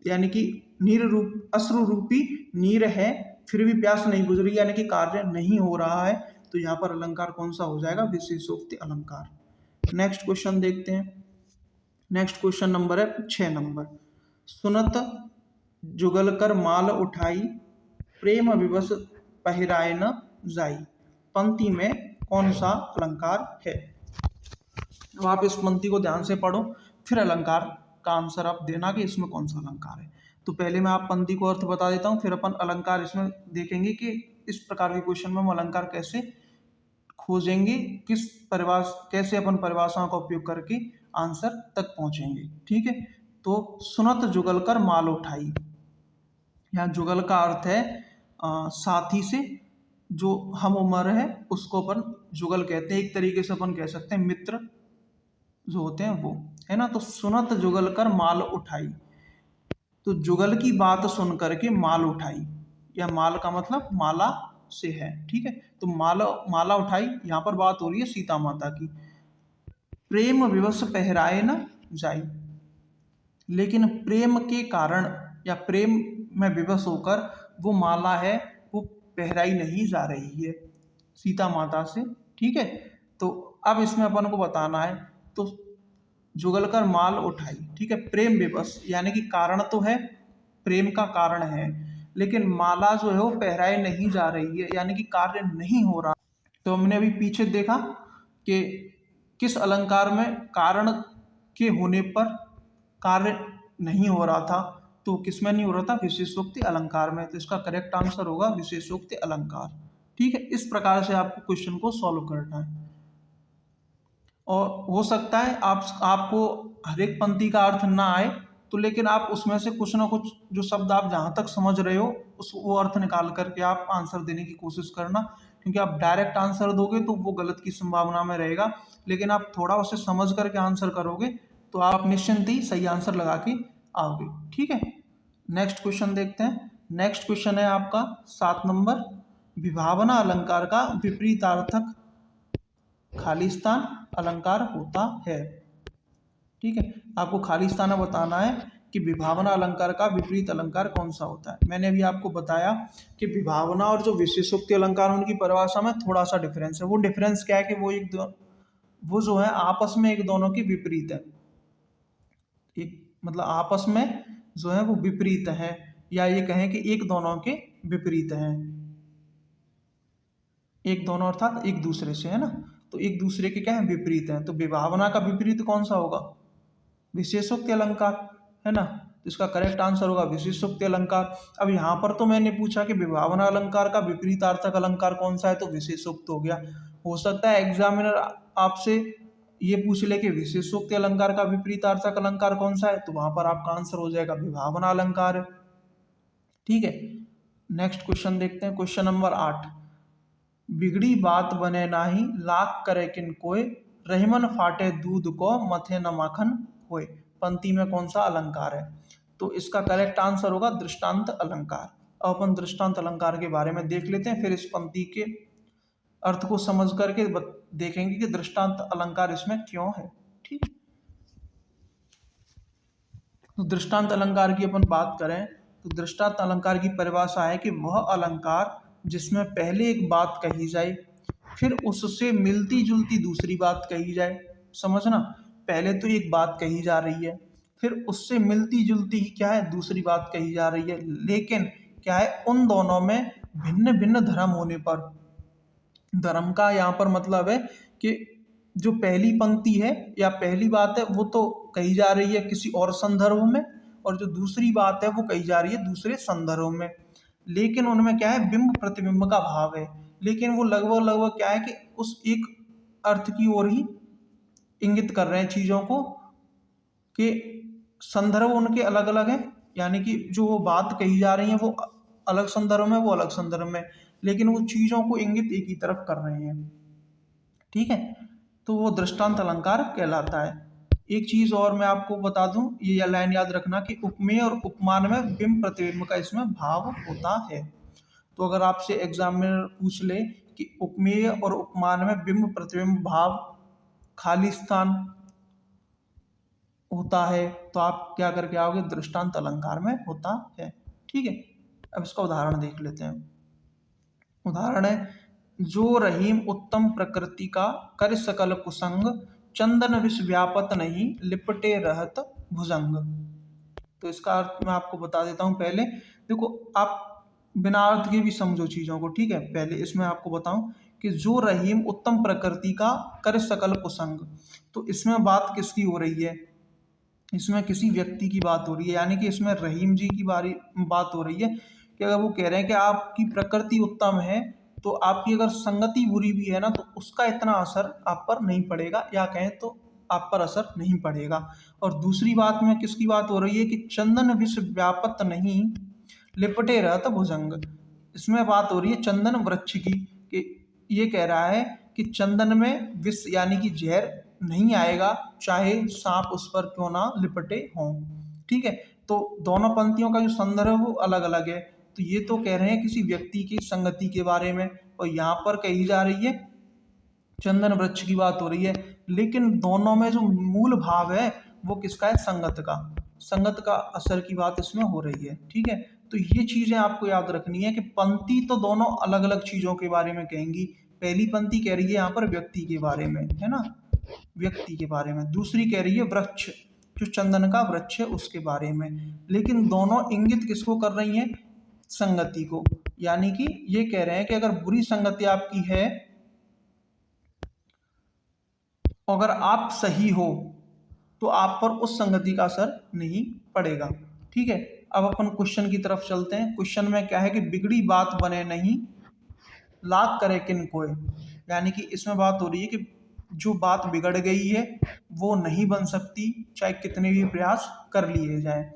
यानी कि नीर रूप अश्रु रूपी नीर है फिर भी प्यास नहीं बुझ रही, यानी कि कार्य नहीं हो रहा है। तो यहाँ पर अलंकार कौन सा हो जाएगा विशेषोक्ति अलंकार। नेक्स्ट क्वेश्चन देखते हैं। नेक्स्ट क्वेश्चन नंबर है 6 नंबर। सुनत जुगल कर माल उठाई प्रेम विवश पहिराए न जाई। पंक्ति में कौन सा अलंकार है। अब आप इस पंक्ति को ध्यान से पढ़ो, फिर अलंकार का आंसर आप देना कि इसमें कौन सा अलंकार है। तो पहले मैं आप पंक्ति को अर्थ बता देता हूँ, फिर अपन अलंकार इसमें देखेंगे कि इस प्रकार के क्वेश्चन में हम अलंकार कैसे खोजेंगे, किस परिभाषा कैसे अपन परिभाषाओं का उपयोग करके आंसर तक पहुंचेंगे। ठीक है। तो सुनत जुगल कर माल उठाई, यहाँ जुगल का अर्थ है साथी से जो हम उम्र है उसको अपन जुगल कहते हैं। एक तरीके से अपन कह सकते हैं मित्र जो होते हैं वो, है ना। तो सुनत जुगल कर माल उठाई, तो जुगल की बात सुन करके माल उठाई, या माल का मतलब माला से है। ठीक है। तो माला उठाई, यहाँ पर बात हो रही है सीता माता की। प्रेम विवश पहराए न जाई, लेकिन प्रेम के कारण या प्रेम में विवश होकर वो माला है वो पहराई नहीं जा रही है सीता माता से। ठीक है। तो अब इसमें अपन को बताना है, तो जुगल कर माल उठाई, ठीक है, प्रेम विवश यानी कि कारण तो है, प्रेम का कारण है, लेकिन माला जो है वो पहराए नहीं जा रही है, यानी कि कार्य नहीं हो रहा। तो हमने अभी पीछे देखा कि किस अलंकार में कारण के होने पर कार्य नहीं हो रहा था, तो किसमें नहीं हो रहा था विशेषोक्ति अलंकार में। तो इसका करेक्ट आंसर होगा विशेषोक्ति अलंकार। ठीक है। इस प्रकार से आपको क्वेश्चन को सॉल्व करना है। और हो सकता है आपको हर एक पंक्ति का अर्थ ना आए, तो लेकिन आप उसमें से कुछ ना कुछ जो शब्द आप जहाँ तक समझ रहे हो वो अर्थ निकाल करके आप आंसर देने की कोशिश करना, क्योंकि आप डायरेक्ट आंसर दोगे तो वो गलत की संभावना में रहेगा, लेकिन आप थोड़ा उसे समझ करके आंसर करोगे तो आप निश्चिंत ही सही आंसर लगा के आओगे। ठीक है। नेक्स्ट क्वेश्चन देखते हैं। नेक्स्ट क्वेश्चन है आपका 7 नंबर। विभावना अलंकार का विपरीतार्थक खालिस्तान अलंकार होता है। ठीक है। आपको खालिस्तान बताना है कि विभावना अलंकार का विपरीत अलंकार कौन सा होता है। मैंने अभी आपको बताया कि विभावना और जो विशेषोक्ति अलंकार उनकी परिभाषा में थोड़ा सा डिफरेंस है। वो डिफरेंस क्या है कि वो जो है आपस में एक दोनों के विपरीत है। एक मतलब आपस में जो है वो विपरीत हैं, या ये कहें कि एक दोनों के विपरीत हैं। एक दोनों अर्थात एक दूसरे से, है ना। तो एक दूसरे के क्या है, विपरीत हैं। तो विभावना का विपरीत कौन सा होगा, विशेषोक्ति अलंकार, है ना। तो इसका करेक्ट आंसर होगा विशेषोक्ति अलंकार। अब यहाँ पर तो मैंने पूछा कि विभावना अलंकार का विपरीतार्थक अलंकार कौन सा है, तो विशेषोक्त हो गया। हो सकता है एग्जामिनर आपसे ये पूछ ले कि विशेषोक्ति अलंकार का विपरीतार्थक अलंकार कौन सा है, तो वहां पर आपका आंसर हो जाएगा विभावना अलंकार है। ठीक है, नेक्स्ट क्वेश्चन देखते हैं, क्वेश्चन नंबर 8। बिगड़ी बात बने नाही, लाख करे किन कोय, रहीमन फाटे दूध को, मथे न माखन होए। पंक्ति में कौन सा अलंकार है, तो इसका करेक्ट आंसर होगा दृष्टांत अलंकार। अब अपन दृष्टांत अलंकार के बारे में देख लेते हैं, फिर इस पंक्ति के अर्थ को समझ करके देखेंगे कि दृष्टांत अलंकार इसमें क्यों है। ठीक, तो दृष्टांत अलंकार की अपन बात करें तो दृष्टांत अलंकार की परिभाषा है कि वह अलंकार जिसमें पहले एक बात कही जाए, फिर उससे मिलती जुलती दूसरी बात कही जाए। समझना, पहले तो एक बात कही जा रही है, फिर उससे मिलती जुलती ही क्या है, दूसरी बात कही जा रही है, लेकिन क्या है, उन दोनों में भिन्न भिन्न धर्म होने पर। धर्म का यहाँ पर मतलब है कि जो पहली पंक्ति है या पहली बात है वो तो कही जा रही है किसी और संदर्भ में, और जो दूसरी बात है वो कही जा रही है दूसरे संदर्भ में, लेकिन उनमें क्या है, बिंब प्रतिबिंब का भाव है। लेकिन वो लगभग लगभग क्या है कि उस एक अर्थ की ओर ही इंगित कर रहे हैं चीज़ों को, कि संदर्भ उनके अलग अलग हैं, यानी कि जो वो बात कही जा रही है वो अलग संदर्भ में, वो अलग संदर्भ में, लेकिन वो चीज़ों को इंगित एक ही तरफ कर रहे हैं। ठीक है, तो वो दृष्टांत अलंकार कहलाता है। एक चीज़ और मैं आपको बता दूं, ये लाइन याद रखना कि उपमेय और उपमान में बिंब प्रतिबिंब का इसमें भाव होता है। तो अगर आपसे एग्जाम में पूछ ले कि उपमेय और उपमान में बिंब प्रतिबिंब भाव खाली स्थान होता है, तो आप क्या करके आओगे, दृष्टांत अलंकार में होता है। ठीक है, अब इसका उदाहरण देख लेते हैं। उदाहरण है, जो रहीम उत्तम प्रकृति का, कर सकल कुसंग, चंदन विष व्यापत नहीं, लिपटे रहत भुजंग। तो इसका अर्थ मैं आपको बता देता हूँ। पहले देखो, आप बिना अर्थ के भी समझो चीज़ों को। ठीक है, पहले इसमें आपको बताऊं कि जो रहीम उत्तम प्रकृति का, कर सकल कुसंग, तो इसमें बात किसकी हो रही है, इसमें किसी व्यक्ति की बात हो रही है, यानी कि इसमें रहीम जी की बात हो रही है कि अगर वो कह रहे हैं कि आपकी प्रकृति उत्तम है, तो आपकी अगर संगति बुरी भी है ना, तो उसका इतना असर आप पर नहीं पड़ेगा, या कहें तो आप पर असर नहीं पड़ेगा। और दूसरी बात में किसकी बात हो रही है कि चंदन विष व्यापत नहीं, लिपटे रहत भुजंग। इसमें बात हो रही है चंदन वृक्ष की, कि ये कह रहा है कि चंदन में विष यानी कि जहर नहीं आएगा, चाहे सांप उस पर क्यों ना लिपटे हों। ठीक है, तो दोनों पंक्तियों का जो संदर्भ वो अलग अलग है। तो ये तो कह रहे हैं किसी व्यक्ति की संगति के बारे में, और यहाँ पर कही जा रही है चंदन वृक्ष की बात हो रही है, लेकिन दोनों में जो मूल भाव है वो किसका है, संगत का। संगत का असर की बात इसमें हो रही है। ठीक है, तो ये चीजें आपको याद रखनी है कि पंक्ति तो दोनों अलग अलग चीजों के बारे में कहेंगी। पहली पंक्ति कह रही है यहाँ पर व्यक्ति के बारे में, है ना, व्यक्ति के बारे में। दूसरी कह रही है वृक्ष, जो चंदन का वृक्ष है उसके बारे में, लेकिन दोनों इंगित किसको कर रही हैं, संगति को। यानी कि ये कह रहे हैं कि अगर बुरी संगति आपकी है, अगर आप सही हो, तो आप पर उस संगति का असर नहीं पड़ेगा। ठीक है, अब अपन क्वेश्चन की तरफ चलते हैं। क्वेश्चन में क्या है कि बिगड़ी बात बने नहीं, लाख करे किन कोय। यानी कि इसमें बात हो रही है कि जो बात बिगड़ गई है वो नहीं बन सकती, चाहे कितने भी प्रयास कर लिए जाए।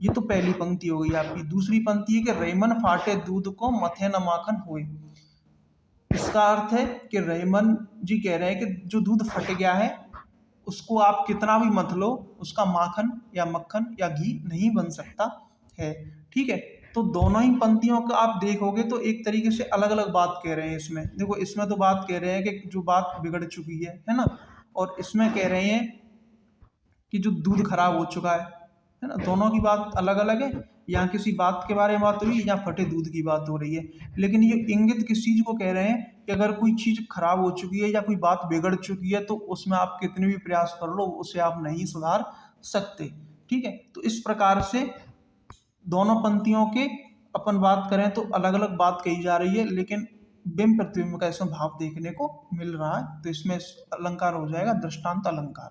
ये तो पहली पंक्ति हो गई आपकी। दूसरी पंक्ति है कि रहीमन फाटे दूध को, मथे न माखन होए। इसका अर्थ है कि रहीमन जी कह रहे हैं कि जो दूध फट गया है उसको आप कितना भी मथ लो, उसका माखन या मक्खन या घी नहीं बन सकता है। ठीक है, तो दोनों ही पंक्तियों का आप देखोगे तो एक तरीके से अलग अलग बात कह रहे हैं। इसमें देखो, इसमें तो बात कह रहे हैं कि जो बात बिगड़ चुकी है ना, और इसमें कह रहे हैं कि जो दूध खराब हो चुका है ना। दोनों की बात अलग अलग है, यहाँ किसी बात के बारे में बात हो रही है, यहाँ फटे दूध की बात हो रही है, लेकिन ये इंगित किस चीज को कह रहे हैं कि अगर कोई चीज खराब हो चुकी है या कोई बात बिगड़ चुकी है, तो उसमें आप कितने भी प्रयास कर लो उसे आप नहीं सुधार सकते। ठीक है, तो इस प्रकार से दोनों पंक्तियों के अपन बात करें तो अलग अलग बात कही जा रही है, लेकिन बिंब प्रतिबिंब का इसमें भाव देखने को मिल रहा है, तो इसमें अलंकार हो जाएगा दृष्टांत अलंकार।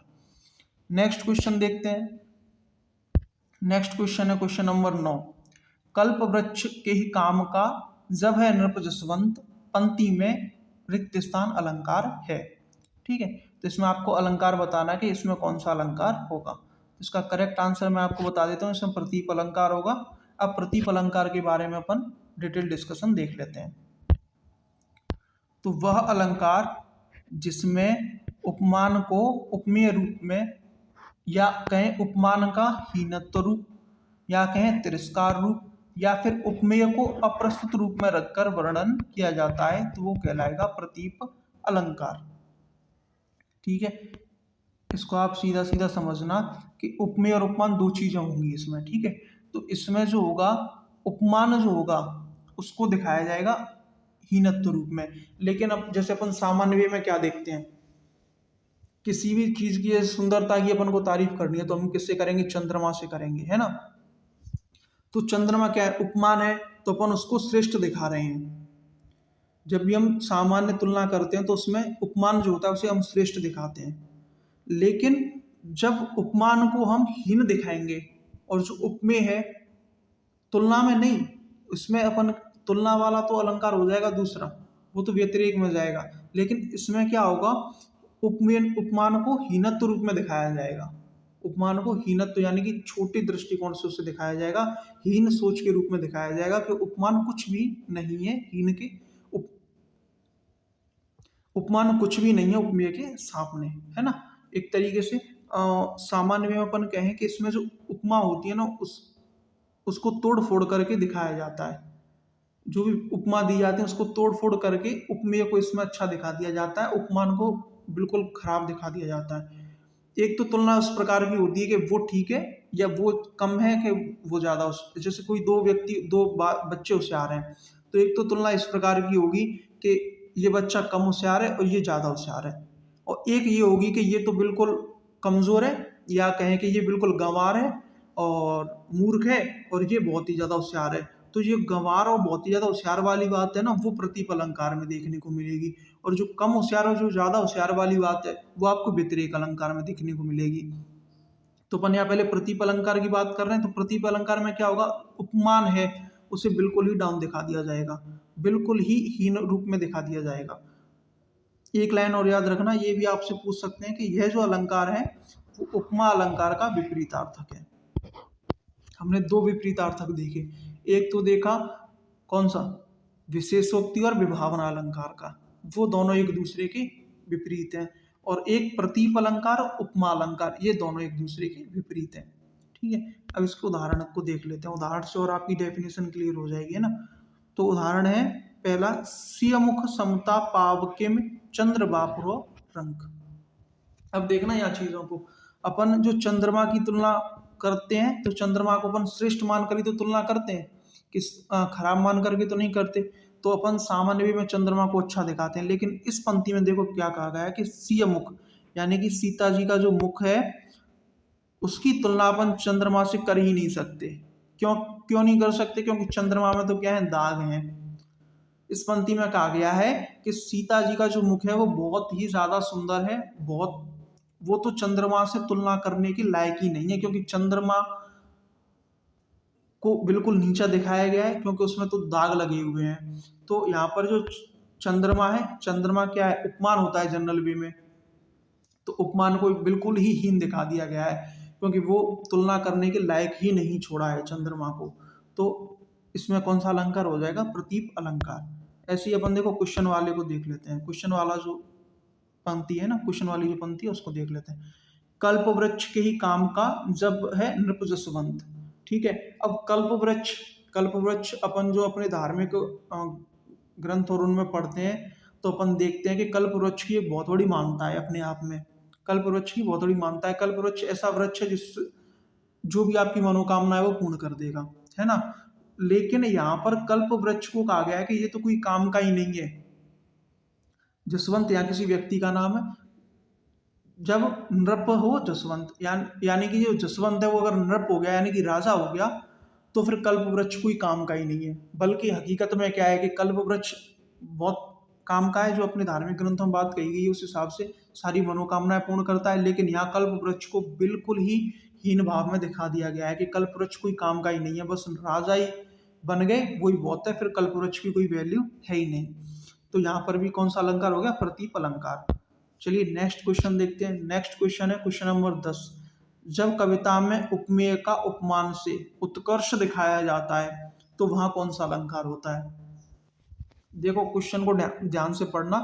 नेक्स्ट क्वेश्चन देखते हैं। नेक्स्ट क्वेश्चन है क्वेश्चन नंबर 9। कल्प वृक्ष के ही काम का जब है नृप जसवंत, पंक्ति में रिक्त स्थान अलंकार है। ठीक है, तो इसमें आपको अलंकार बताना है कि इसमें कौन सा अलंकार होगा। इसका करेक्ट आंसर मैं आपको बता देता हूँ, इसमें प्रतीप अलंकार होगा। अब प्रतीप अलंकार के बारे में अपन डिटेल डिस्कशन देख लेते हैं। तो वह अलंकार जिसमें उपमान को उपमेय रूप में, या कहें उपमान का हीनत्व रूप, या कहें तिरस्कार रूप, या फिर उपमेय को अप्रस्तुत रूप में रखकर वर्णन किया जाता है, तो वो कहलाएगा प्रतीप अलंकार। ठीक है, इसको आप सीधा सीधा समझना कि उपमेय और उपमान दो चीजें होंगी इसमें। ठीक है, तो इसमें जो होगा उपमान जो होगा उसको दिखाया जाएगा हीनत्व रूप में। लेकिन अब जैसे अपन सामान्य वे में क्या देखते हैं, किसी भी चीज की सुंदरता की अपन को तारीफ करनी है तो हम किससे करेंगे, चंद्रमा से करेंगे, है ना। तो चंद्रमा क्या है, उपमान है, तो अपन उसको श्रेष्ठ दिखा रहे हैं। जब भी हम सामान्य तुलना करते हैं तो उसमें उपमान जो होता है उसे हम श्रेष्ठ दिखाते हैं। लेकिन जब उपमान को हम हीन दिखाएंगे और जो उपमेय है तुलना में नहीं, इसमें अपन तुलना वाला तो अलंकार हो जाएगा दूसरा, वो तो व्यतिरेक में जाएगा। लेकिन इसमें क्या होगा, उपमेय उपमान को हीनत्व रूप में दिखाया जाएगा। उपमान को हीनत्व यानी कि छोटे दृष्टिकोण से उसे दिखाया जाएगा, हीन सोच के रूप में दिखाया जाएगा कि उपमान कुछ भी नहीं है हीन के, उपमान कुछ भी नहीं है उपमेय के सामने, है ना। एक तरीके से सामान्य में अपन कहें कि इसमें जो उपमा होती है ना उसको तोड़ फोड़ करके दिखाया जाता है। जो भी उपमा दी जाती है उसको तोड़ फोड़ करके उपमेय को इसमें अच्छा दिखा दिया जाता है, उपमान को बिल्कुल खराब दिखा दिया जाता है। एक तो तुलना उस प्रकार की होती है कि वो ठीक है या वो कम है कि वो ज्यादा। जैसे कोई दो बच्चे होशियार हैं, तो एक तो तुलना इस प्रकार की होगी कि ये बच्चा कम होशियार है और ये ज्यादा होशियार है, और एक ये होगी कि ये तो बिल्कुल कमजोर है, या कहें कि ये बिल्कुल गंवार है और मूर्ख है, और ये बहुत ही ज्यादा होशियार है। तो ये गंवार और बहुत ही ज्यादा होशियार वाली बात है ना, वो प्रतीप अलंकार में देखने को मिलेगी। और जो कम होशियार और जो ज्यादा होशियार वाली बात है वो आपको व्यतिरेक अलंकार में देखने को मिलेगी। तो अपन यहाँ पहले प्रतीप अलंकार की बात कर रहे हैं, तो प्रतीप अलंकार में क्या होगा, उपमान है उसे बिल्कुल ही डाउन दिखा दिया जाएगा, बिल्कुल ही हीन रूप में दिखा दिया जाएगा। एक लाइन और याद रखना, ये भी आपसे पूछ सकते हैं कि यह जो अलंकार है वो उपमा अलंकार का विपरीतार्थक है। हमने दो विपरीतार्थक देखे, एक तो देखा कौन सा, विशेषोक्ति और विभावना अलंकार का, वो दोनों एक दूसरे के विपरीत हैं। और एक प्रतीप अलंकार और उपमा अलंकार, ये दोनों एक दूसरे के विपरीत हैं। ठीक है, अब इसको उदाहरण को देख लेते हैं, उदाहरण से और आपकी डेफिनेशन क्लियर हो जाएगी, है ना। तो उदाहरण है पहला, सियमुख समता पावकिम चंद्र बापुरो रंग। अब देखना यहाँ चीजों को, अपन जो चंद्रमा की तुलना करते हैं तो चंद्रमा को अपन श्रेष्ठ मान कर ही तो तुलना करते हैं, कि खराब मान करके तो नहीं करते। तो अपन सामान्य वे में चंद्रमा को अच्छा दिखाते हैं। लेकिन इस पंक्ति में देखो क्या कहा गया है कि सिय मुख, यानी कि सीता जी का जो मुख है उसकी तुलना अपन चंद्रमा से कर ही नहीं सकते। क्यों क्यों नहीं कर सकते, क्योंकि चंद्रमा में तो क्या है, दाग हैं। इस पंक्ति में कहा गया है कि सीता जी का जो मुख है वो बहुत ही ज्यादा सुंदर है, बहुत, वो तो चंद्रमा से तुलना करने की लायक ही नहीं है, क्योंकि चंद्रमा को बिल्कुल नीचा दिखाया गया है, क्योंकि उसमें तो दाग लगे हुए हैं। तो यहाँ पर जो चंद्रमा है, चंद्रमा क्या है, उपमान होता है जनरल वे में, तो उपमान को बिल्कुल ही हीन दिखा दिया गया है, क्योंकि वो तुलना करने के लायक ही नहीं छोड़ा है चंद्रमा को। तो इसमें कौन सा अलंकार हो जाएगा, प्रतीप अलंकार। ऐसे ही अपन देखो क्वेश्चन वाले को देख लेते हैं, क्वेश्चन वाला जो पंक्ति है ना, क्वेश्चन वाली जो पंक्ति है उसको देख लेते हैं। कल्प वृक्ष के ही काम का जब है नृप जसवंत। ठीक है, अब कल्प वृक्ष अपन जो अपने धार्मिक ग्रंथ और उनमें पढ़ते हैं तो अपन देखते हैं कि कल्प वृक्ष की एक बहुत बड़ी मान्यता है अपने आप में। कल्प वृक्ष की बहुत बड़ी मान्यता है। कल्प वृक्ष ऐसा वृक्ष है जिस जो भी आपकी मनोकामना है वो पूर्ण कर देगा, है ना। लेकिन यहाँ पर कल्प वृक्ष को कहा गया है कि ये तो कोई काम का ही नहीं है। जसवंत यहाँ किसी व्यक्ति का नाम है। जब नृप हो जसवंत, यानी कि जो जसवंत है वो अगर नृप हो गया यानी कि राजा हो गया, तो फिर कल्प वृक्ष कोई काम का ही नहीं है। बल्कि हकीकत में क्या है कि कल्प वृक्ष बहुत काम का है, जो अपने धार्मिक ग्रंथों में बात कही गई है उस हिसाब से सारी मनोकामनाएं पूर्ण करता है। लेकिन यहाँ कल्प वृक्ष को बिल्कुल ही हीन भाव में दिखा दिया गया है कि कल्प वृक्ष कोई काम का ही नहीं है, बस राजा ही बन गए वही बहुत है, फिर कल्प वृक्ष की कोई वैल्यू है ही नहीं। तो यहाँ पर भी कौन सा अलंकार हो गया? प्रतीप अलंकार। चलिए नेक्स्ट क्वेश्चन देखते हैं। नेक्स्ट क्वेश्चन है क्वेश्चन नंबर 10। जब कविता में उपमेय का उपमान से उत्कर्ष दिखाया जाता है तो वहां कौन सा अलंकार होता है? देखो क्वेश्चन को ध्यान से पढ़ना।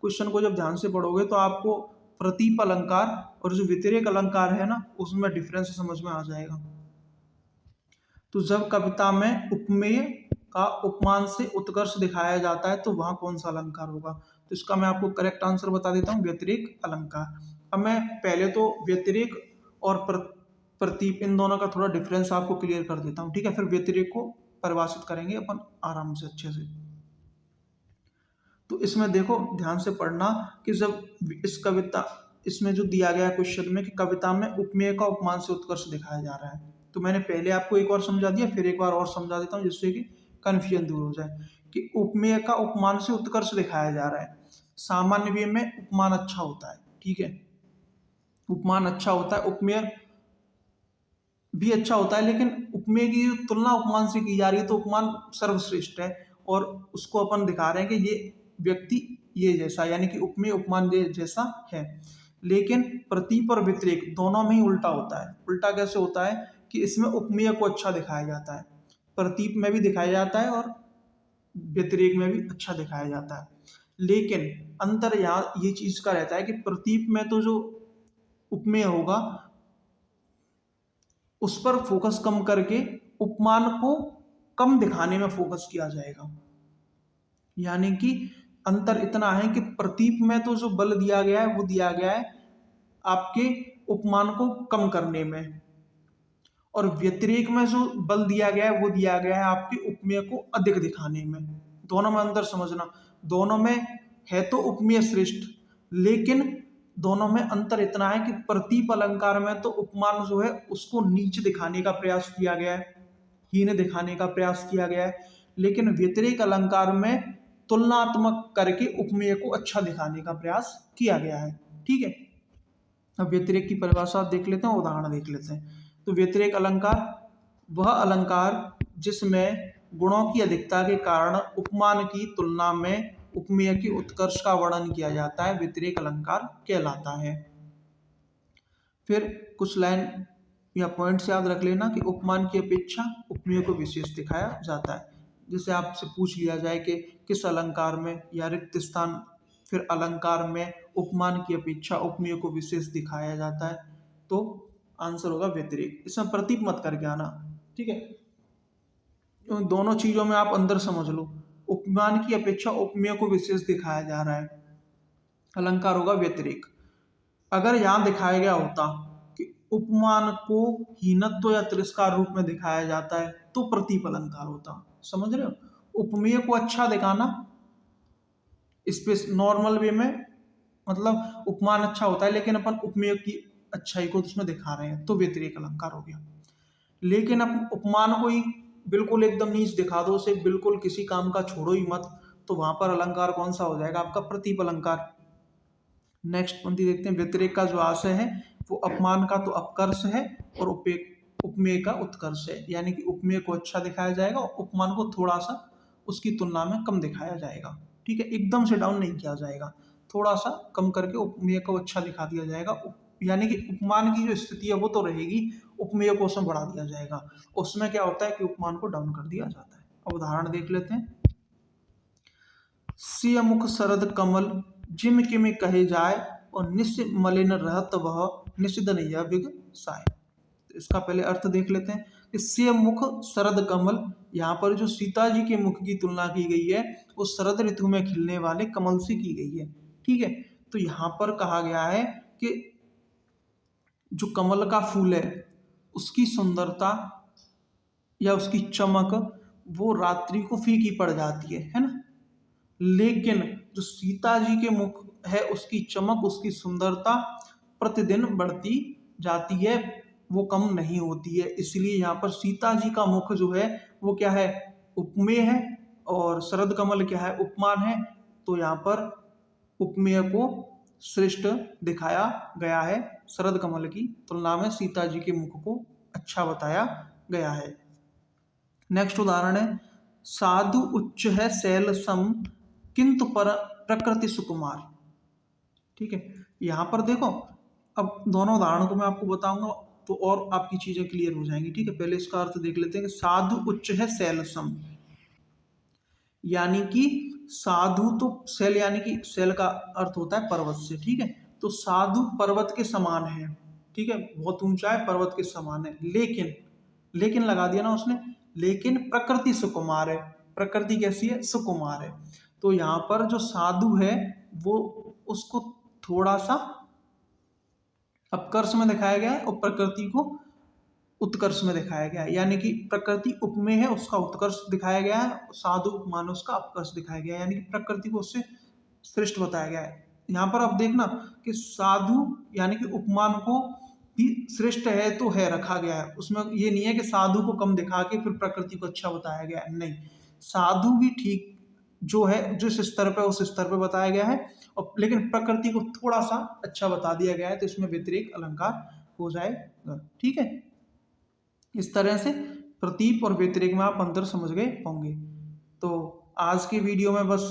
क्वेश्चन को जब ध्यान से पढ़ोगे तो आपको प्रतीप अलंकार और जो व्यतिरेक अलंकार है ना, उसमें डिफरेंस समझ में आ जाएगा। तो जब कविता में उपमेय का उपमान से उत्कर्ष दिखाया जाता है तो वहां कौन सा अलंकार होगा? तो इसका मैं आपको करेक्ट आंसर बता देता हूँ, व्यतिरेक अलंकार। अब मैं पहले तो व्यतिरेक और प्रतीप इन दोनों का थोड़ा डिफरेंस आपको क्लियर कर देता हूँ, ठीक है? फिर व्यतिरेक को परिभाषित करेंगे अपन आराम से अच्छे से। तो इसमें देखो ध्यान से पढ़ना कि जब इस कविता इसमें जो दिया गया क्वेश्चन में कि कविता में उपमेय का उपमान से उत्कर्ष दिखाया जा रहा है, तो मैंने पहले आपको एक बार समझा दिया, फिर एक बार और समझा देता हूँ जिससे कि कन्फ्यूजन दूर हो जाए। कि उपमेय का उपमान से उत्कर्ष दिखाया जा रहा है। सामान्य वे में उपमान अच्छा होता है, ठीक है? उपमान अच्छा होता है, उपमेय भी अच्छा होता है, लेकिन उपमेय की तुलना उपमान से की जा रही है तो उपमान सर्वश्रेष्ठ है और उसको अपन दिखा रहे हैं कि ये व्यक्ति ये जैसा, यानी कि उपमेय उपमान जैसा है। लेकिन प्रतीप और व्यतिरेक दोनों में ही उल्टा होता है। उल्टा कैसे होता है? कि इसमें उपमेय को अच्छा दिखाया जाता है, प्रतीप में भी दिखाया जाता है और व्यतिरेक में भी अच्छा दिखाया जाता है। लेकिन अंतर यहाँ ये चीज का रहता है कि प्रतीप में तो जो उपमेय होगा उस पर फोकस कम करके उपमान को कम दिखाने में फोकस किया जाएगा। यानी कि अंतर इतना है कि प्रतीप में तो जो बल दिया गया है वो दिया गया है आपके उपमान को कम करने में, और व्यतिरेक में जो बल दिया गया है वो दिया गया है आपके उपमेय को अधिक दिखाने में। दोनों में अंतर समझना। दोनों में है तो उपमेय श्रेष्ठ, लेकिन दोनों में अंतर इतना है कि प्रतीप अलंकार में तो उपमान जो है उसको नीचे दिखाने का प्रयास किया गया है, हीन दिखाने का प्रयास किया गया है। लेकिन व्यतिरेक अलंकार में तुलनात्मक करके उपमेय को अच्छा दिखाने का प्रयास किया गया है, ठीक है? अब व्यतिरेक की परिभाषा देख लेते हैं, उदाहरण देख लेते हैं। तो व्यतिरेक अलंकार वह अलंकार जिसमें गुणों की अधिकता के कारण उपमान की तुलना में उपमेय के उत्कर्ष का वर्णन किया जाता है, व्यतिरेक अलंकार कहलाता है। फिर कुछ लाइन या पॉइंट्स याद रख लेना कि उपमान की अपेक्षा उपमेय को विशेष दिखाया जाता है। जैसे आपसे पूछ लिया जाए कि किस अलंकार में या रिक्त स्थान फिर अलंकार में उपमान की अपेक्षा उपमेय को विशेष दिखाया जाता है, तो आंसर होगा व्यतिरेक। इसमें प्रतीप मत करके आना, ठीक है? दोनों चीजों में आप अंदर समझ लो। उपमान की अपेक्षा उपमेय को विशेष दिखाया जा रहा है, अलंकार होगा व्यतिरेक। अगर यहां दिखाया गया होता कि उपमान को हीनत्व या तिरस्कार रूप में दिखाया जाता है तो प्रतीप अलंकार होता। समझ रहे हो? उपमेय को अच्छा दिखाना इस पे नॉर्मल वे में, मतलब उपमान अच्छा होता है लेकिन अपन उपमेय की अच्छाई को उसमें दिखा रहे हैं तो व्यतिरेक अलंकार हो गया। लेकिन अब उपमान को ही बिल्कुल एकदम नीच दिखा दो, उसे बिल्कुल किसी काम का छोड़ो ही मत, तो वहां पर अलंकार कौन सा हो जाएगा? आपका प्रतीप अलंकार। नेक्स्ट पंक्ति देखते हैं। व्यतिरेक का जो आशय है वो अपमान का तो अपकर्ष है और उपमेय का उत्कर्ष है, यानी कि उपमेय को अच्छा दिखाया जाएगा और उपमान को थोड़ा सा उसकी तुलना में कम दिखाया जाएगा, ठीक है? एकदम से डाउन नहीं किया जाएगा, थोड़ा सा कम करके उपमेय को अच्छा दिखा दिया जाएगा। यानी कि उपमान की जो स्थिति है वो तो रहेगी, उपमेय को उसमें बढ़ा दिया जाएगा। उसमें क्या होता है कि उपमान को डाउन कर दिया जाता है। अब उदाहरण देख लेते हैं। सिय मुख शरद कमल जिम किम कहे जाए और निश मलिन रहत वह निषिदन यह बिग साय। इसका पहले अर्थ देख लेते हैं। सिय मुख शरद कमल, यहाँ पर जो सीता जी के मुख की तुलना की गई है वो शरद ऋतु में खिलने वाले कमल से की गई है, ठीक है? तो यहाँ पर कहा गया है कि जो कमल का फूल है उसकी सुंदरता या उसकी चमक वो रात्रि को फीकी पड़ जाती है ना? लेकिन जो सीता जी के मुख है उसकी चमक, उसकी सुंदरता प्रतिदिन बढ़ती जाती है वो कम नहीं होती है। इसलिए यहाँ पर सीता जी का मुख जो है वो क्या है, उपमेय है, और शरद कमल क्या है, उपमान है। तो यहाँ पर उपमेय को श्रेष्ठ दिखाया गया है शरद कमल की तुलना में, सीता जी के मुख को अच्छा बताया गया है। नेक्स्ट उदाहरण है, साधु उच्च है शैल सम किंतु पर प्रकृति सुकुमार। ठीक है, यहाँ पर देखो, अब दोनों उदाहरणों को मैं आपको बताऊंगा तो और आपकी चीजें क्लियर हो जाएंगी। ठीक है, पहले इसका अर्थ देख लेते हैं कि साधु उच्च है शैल सम, यानी कि साधु तो शैल यानी कि शैल का अर्थ होता है पर्वत से। ठीक है, तो साधु पर्वत के समान है। ठीक है, बहुत ऊंचा है, पर्वत के समान है, लेकिन लगा दिया ना उसने, लेकिन प्रकृति सुकुमार है। प्रकृति कैसी है, सुकुमार है। तो यहाँ पर जो साधु है वो उसको थोड़ा सा अपकर्ष में दिखाया गया है और प्रकृति को उत्कर्ष में दिखाया गया है। यानी कि प्रकृति उपमेय है, उसका उत्कर्ष दिखाया गया है, साधु उपमान उसका अपकर्ष दिखाया गया है, यानी कि प्रकृति को उससे श्रेष्ठ बताया गया है। यहाँ पर आप देखना कि साधु यानी कि उपमान को भी श्रेष्ठ है तो है रखा गया है, उसमें ये नहीं है कि साधु को कम दिखा के फिर प्रकृति को अच्छा बताया गया है, नहीं। साधु भी ठीक जो है जिस स्तर पर उस स्तर पर बताया गया है, और लेकिन प्रकृति को थोड़ा सा अच्छा बता दिया गया है, तो इसमें व्यतिरेक अलंकार हो जाएगा। ठीक है, इस तरह से प्रतीप और व्यतिरेक में आप अंतर समझ गए होंगे। तो आज की वीडियो में बस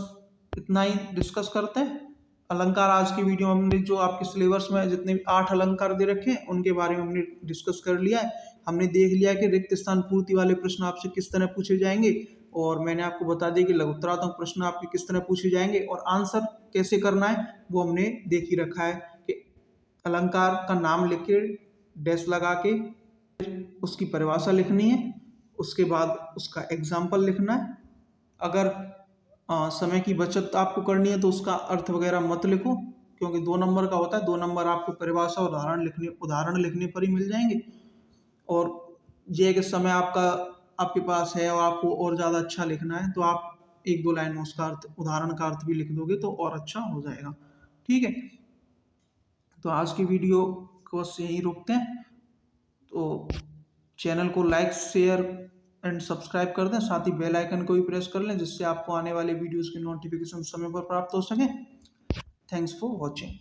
इतना ही डिस्कस करते हैं। अलंकार आज की वीडियो में हमने जो आपके सिलेबस में जितने भी 8 अलंकार दे रखे हैं उनके बारे में हमने डिस्कस कर लिया है। हमने देख लिया कि रिक्त स्थान पूर्ति वाले प्रश्न आपसे किस तरह पूछे जाएंगे, और मैंने आपको बता दिया कि लघुत्तरात्मक प्रश्न आपके किस तरह पूछे जाएंगे और आंसर कैसे करना है वो हमने देख ही रखा है कि अलंकार का नाम लिख के डैश लगा के उसकी परिभाषा लिखनी है, उसके बाद उसका एग्जाम्पल लिखना है। अगर समय की बचत आपको करनी है तो उसका अर्थ वगैरह मत लिखो, क्योंकि 2 नंबर का होता है, 2 नंबर आपको परिभाषा उदाहरण लिखने पर ही मिल जाएंगे। और ये कि समय आपके पास है और आपको और ज़्यादा अच्छा लिखना है तो आप 1-2 लाइन में उसका अर्थ, उदाहरण का अर्थ भी लिख दोगे तो और अच्छा हो जाएगा। ठीक है, तो आज की वीडियो को बस यहीं रोकते हैं। तो चैनल को लाइक, शेयर एंड सब्सक्राइब कर दें, साथ ही बेल आइकन को भी प्रेस कर लें जिससे आपको आने वाले वीडियोस की नोटिफिकेशन समय पर प्राप्त हो सके। Thanks for watching.